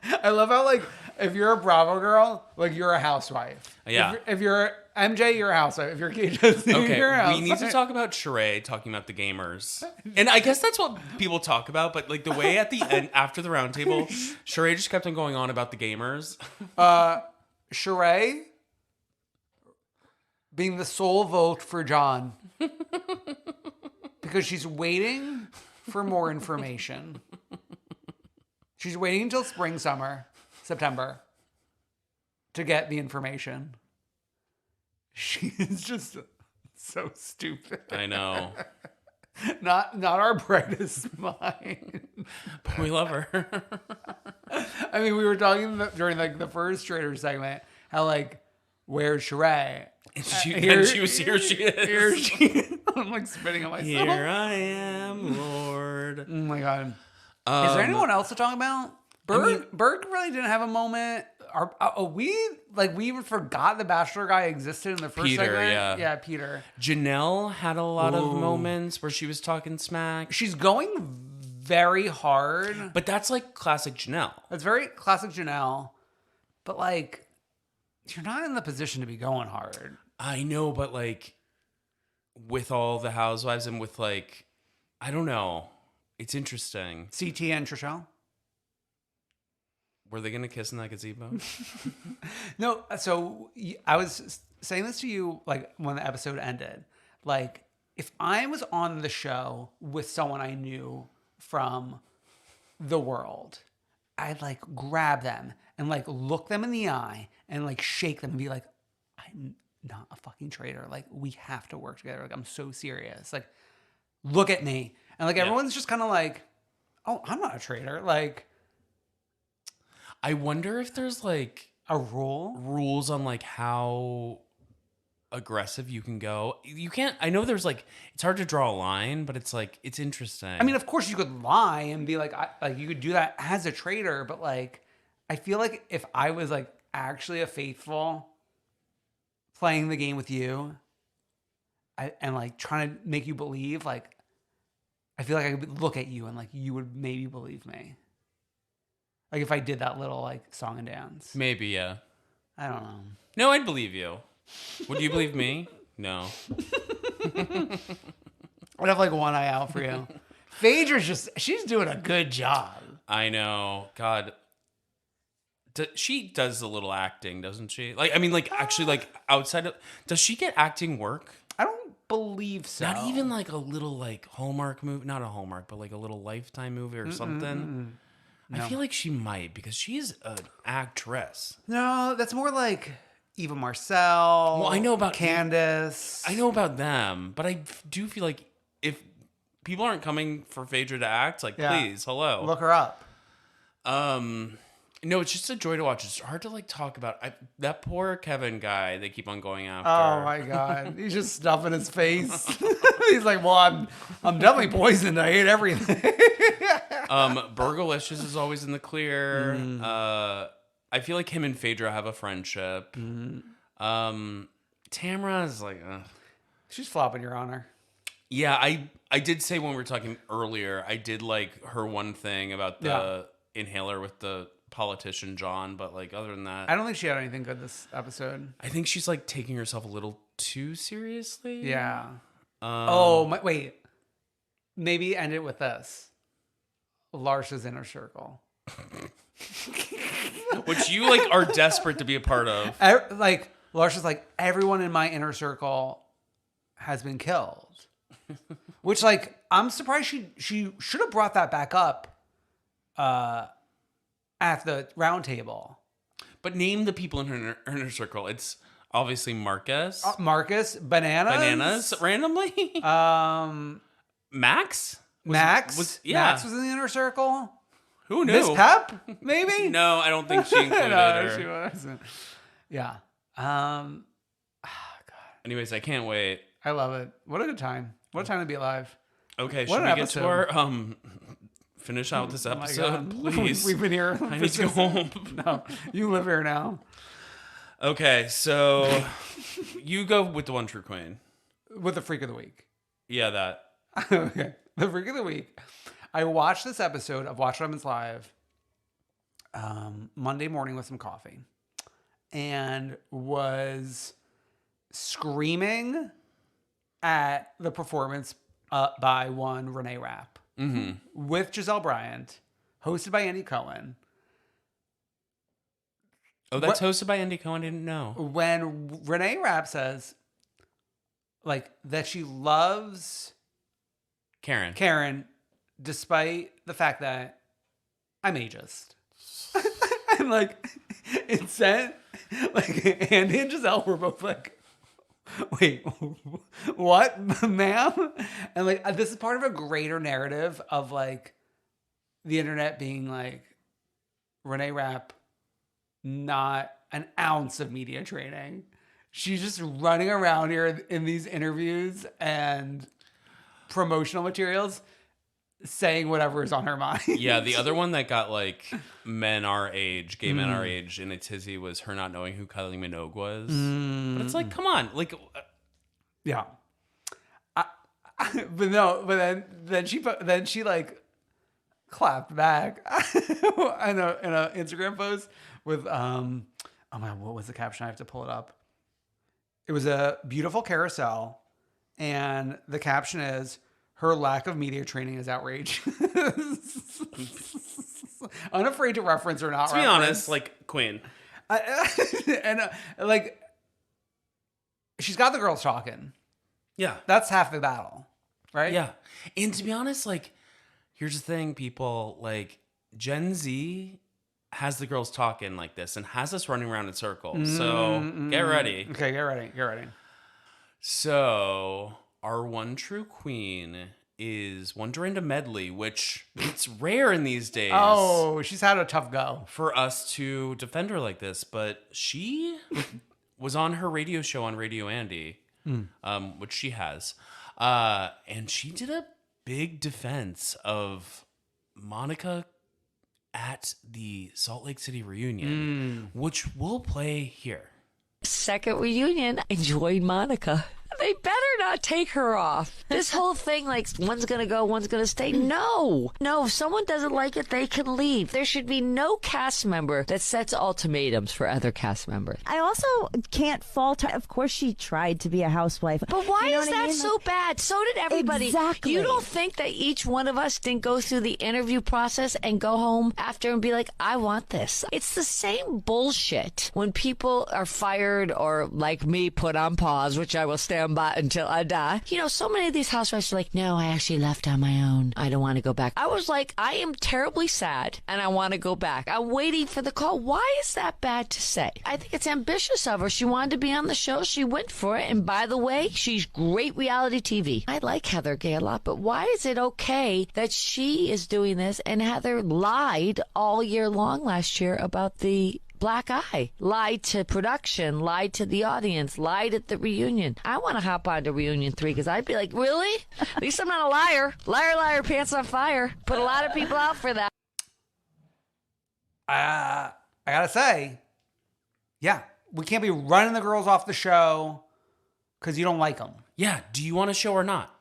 I love how, like, if you're a Bravo girl, like, you're a housewife. Yeah. If you're MJ, you're a housewife. If you're Kate Chastain, you're a housewife. We need to talk about Sheree talking about the gamers. And I guess that's what people talk about, but, like, the way at the end, after the roundtable, Sheree just kept on going on about the gamers. Sheree being the sole vote for John. Because she's waiting for more information. She's waiting until September, to get the information. She is just so stupid. I know. Not our brightest mind. But we love her. I mean, we were talking during like the first Traitors segment how like, where's Sheree? And she is. Here she is. I'm like spitting on myself. Here I am, Lord. Oh my God. Is there anyone else to talk about? Berg really didn't have a moment. We even forgot the Bachelor guy existed in the first segment. Yeah, Peter. Janelle had a lot of moments where she was talking smack. She's going very hard. But that's like classic Janelle. That's very classic Janelle. But like, you're not in the position to be going hard. I know, but like, with all the housewives and with like, I don't know. It's interesting. CT and Trishelle? Were they going to kiss in that gazebo? No. So I was saying this to you like when the episode ended. Like, if I was on the show with someone I knew from the world, I'd like grab them and like look them in the eye and like shake them and be like, I'm not a fucking traitor. Like, we have to work together. Like, I'm so serious. Like, look at me. And like, everyone's just kind of like, oh, I'm not a traitor. Like, I wonder if there's like a rule? Rules on like how aggressive you can go. You can't, I know there's like, it's hard to draw a line, but it's like, it's interesting. I mean, of course you could lie and be like, like you could do that as a traitor, but like, I feel like if I was like actually a faithful playing the game with you and like trying to make you believe, like, I feel like I could look at you and like you would maybe believe me. Like if I did that little like song and dance. Maybe, yeah. I don't know. No, I'd believe you. Would you believe me? No. I'd have like one eye out for you. Phaedra's she's doing a good job. I know. God. She does a little acting, doesn't she? Like, I mean, like, actually, like, outside of... Does she get acting work? I don't believe so. Not even, like, a little, like, Hallmark movie. Not a Hallmark, but, like, a little Lifetime movie or something. No. I feel like she might, because she's an actress. No, that's more like Eva Marcel. Well, I know about... Candace. I know about them, but I do feel like if people aren't coming for Phaedra to act, like, please, hello. Look her up. No, it's just a joy to watch. It's hard to like talk about. That poor Kevin guy they keep on going after. Oh my God. He's just stuffing his face. He's like, well, I'm definitely poisoned. I ate everything. Burgalicious is always in the clear. I feel like him and Phaedra have a friendship. Tamara is like... She's flopping, Your Honor. Yeah, I did say when we were talking earlier, I did like her one thing about the inhaler with the politician John, but like other than that, I don't think she had anything good this episode. I think she's like taking herself a little too seriously. Yeah. Wait. Maybe end it with this. Larsa's inner circle. Which you like are desperate to be a part of. Like Larsa's like, everyone in my inner circle has been killed. Which like, I'm surprised she should have brought that back up at the round table. But name the people in her inner circle. It's obviously Marcus. Marcus, Bananas randomly. Max. Max was in the inner circle. Who knew? Miss Pep, maybe. No, I don't think she included her. She wasn't. Yeah. God. Anyways, I can't wait. I love it. What a good time. What a time to be alive. Okay, should we get to our finish out this episode, please? We've been here. I need to go home. No, you live here now. Okay, so you go with the one true queen. With the freak of the week. Yeah, that. Okay, the freak of the week. I watched this episode of Watch What Happens Live Monday morning with some coffee and was screaming at the performance by one Renee Rapp with Giselle Bryant, hosted by Andy Cohen. Oh, that's hosted by Andy Cohen? I didn't know. When Renee Rapp says like that she loves Karen, despite the fact that I'm ageist. And like it said, like Andy and Giselle were both like, wait, what, ma'am? And like this is part of a greater narrative of like the internet being like Renee Rapp, not an ounce of media training. She's just running around here in these interviews and promotional materials saying whatever is on her mind. Yeah, the other one that got like men our age, gay men our age in a tizzy was her not knowing who Kylie Minogue was. But it's like, come on, like, yeah. But then she like clapped back in a Instagram post with oh man, what was the caption? I have to pull it up. It was a beautiful carousel, and the caption is, "Her lack of media training is outrageous." Unafraid to reference or not. To be honest, like Queen, like she's got the girls talking. Yeah, that's half the battle, right? Yeah, and to be honest, like here's the thing, people, like Gen Z has the girls talking like this and has us running around in circles. So get ready. Okay, get ready. So our one true queen is one Dorinda Medley, which it's rare in these days. Oh, she's had a tough go. For us to defend her like this, but she was on her radio show on Radio Andy, which she has. And she did a big defense of Monica at the Salt Lake City reunion, which we'll play here. Second reunion, enjoyed Monica. They better not take her off. This whole thing, like, one's going to go, one's going to stay. No, if someone doesn't like it, they can leave. There should be no cast member that sets ultimatums for other cast members. I also can't fault her. Of course, she tried to be a housewife. But why You know is what I that mean? so bad? So did everybody. Exactly. You don't think that each one of us didn't go through the interview process and go home after and be like, I want this? It's the same bullshit when people are fired or, like me, put on pause, which I will stand by until I die. You know, so many of these housewives are like, no, I actually left on my own. I don't want to go back. I was like, I am terribly sad and I want to go back. I'm waiting for the call. Why is that bad to say? I think it's ambitious of her. She wanted to be on the show. She went for it. And by the way, she's great reality TV. I like Heather Gay a lot, but why is it okay that she is doing this and Heather lied all year long last year about the black eye, lied to production, lied to the audience, lied at the reunion? I want to hop on to reunion 3 because I'd be like, really? At least I'm not a liar. Liar, liar, pants on fire. Put a lot of people out for that. I gotta say, yeah, we can't be running the girls off the show because you don't like them. Yeah, do you want a show or not?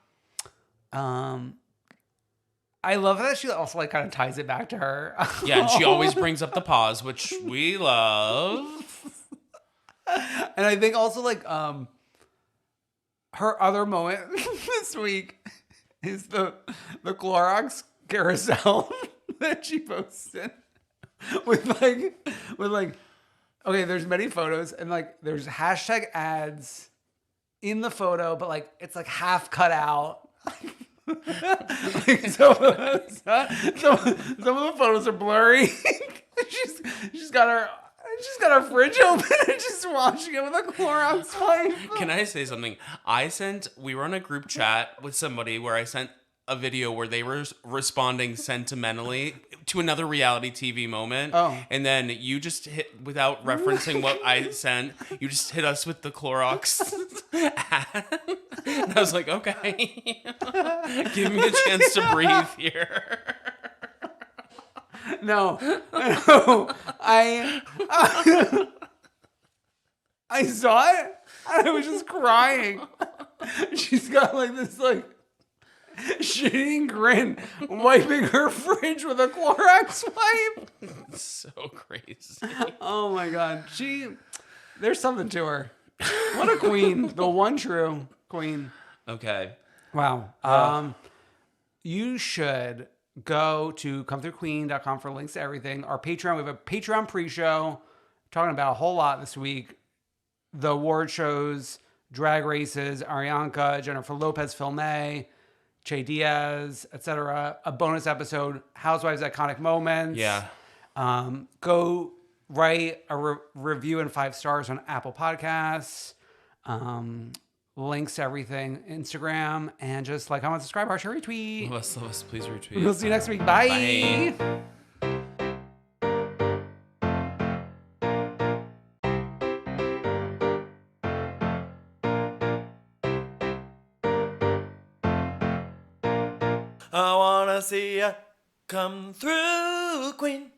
I love that she also like kind of ties it back to her. Yeah, and she always brings up the pause, which we love. And I think also like her other moment this week is the Clorox carousel that she posted with like okay, there's many photos and like there's hashtag ads in the photo, but like it's like half cut out. Like some of the photos are blurry. she's got her fridge open and she's washing it with a Clorox wipe. Can I say something? We were on a group chat with somebody where I sent a video where they were responding sentimentally to another reality TV moment. Oh. And then you just hit, without referencing what I sent, you just hit us with the Clorox ad. And I was like, okay. Give me a chance to breathe here. No. I saw it and I was just crying. She's got like this like shitting grin, wiping her fridge with a Clorox wipe. It's so crazy. Oh my God. There's something to her. What a queen. The one true queen. Okay. Wow. You should go to comethroughqueen.com for links to everything. Our Patreon, we have a Patreon pre-show talking about a whole lot this week. The award shows, drag races, Arianka, Jennifer Lopez, Phil May, Che Diaz, etc. A bonus episode, Housewives Iconic Moments. Yeah. Go write a review and 5 stars on Apple Podcasts. Links to everything, Instagram, and just like, comment, subscribe, heart, share, retweet. Leviss, please retweet. We'll see you next week. Bye. Bye. I wanna see ya come through, queen.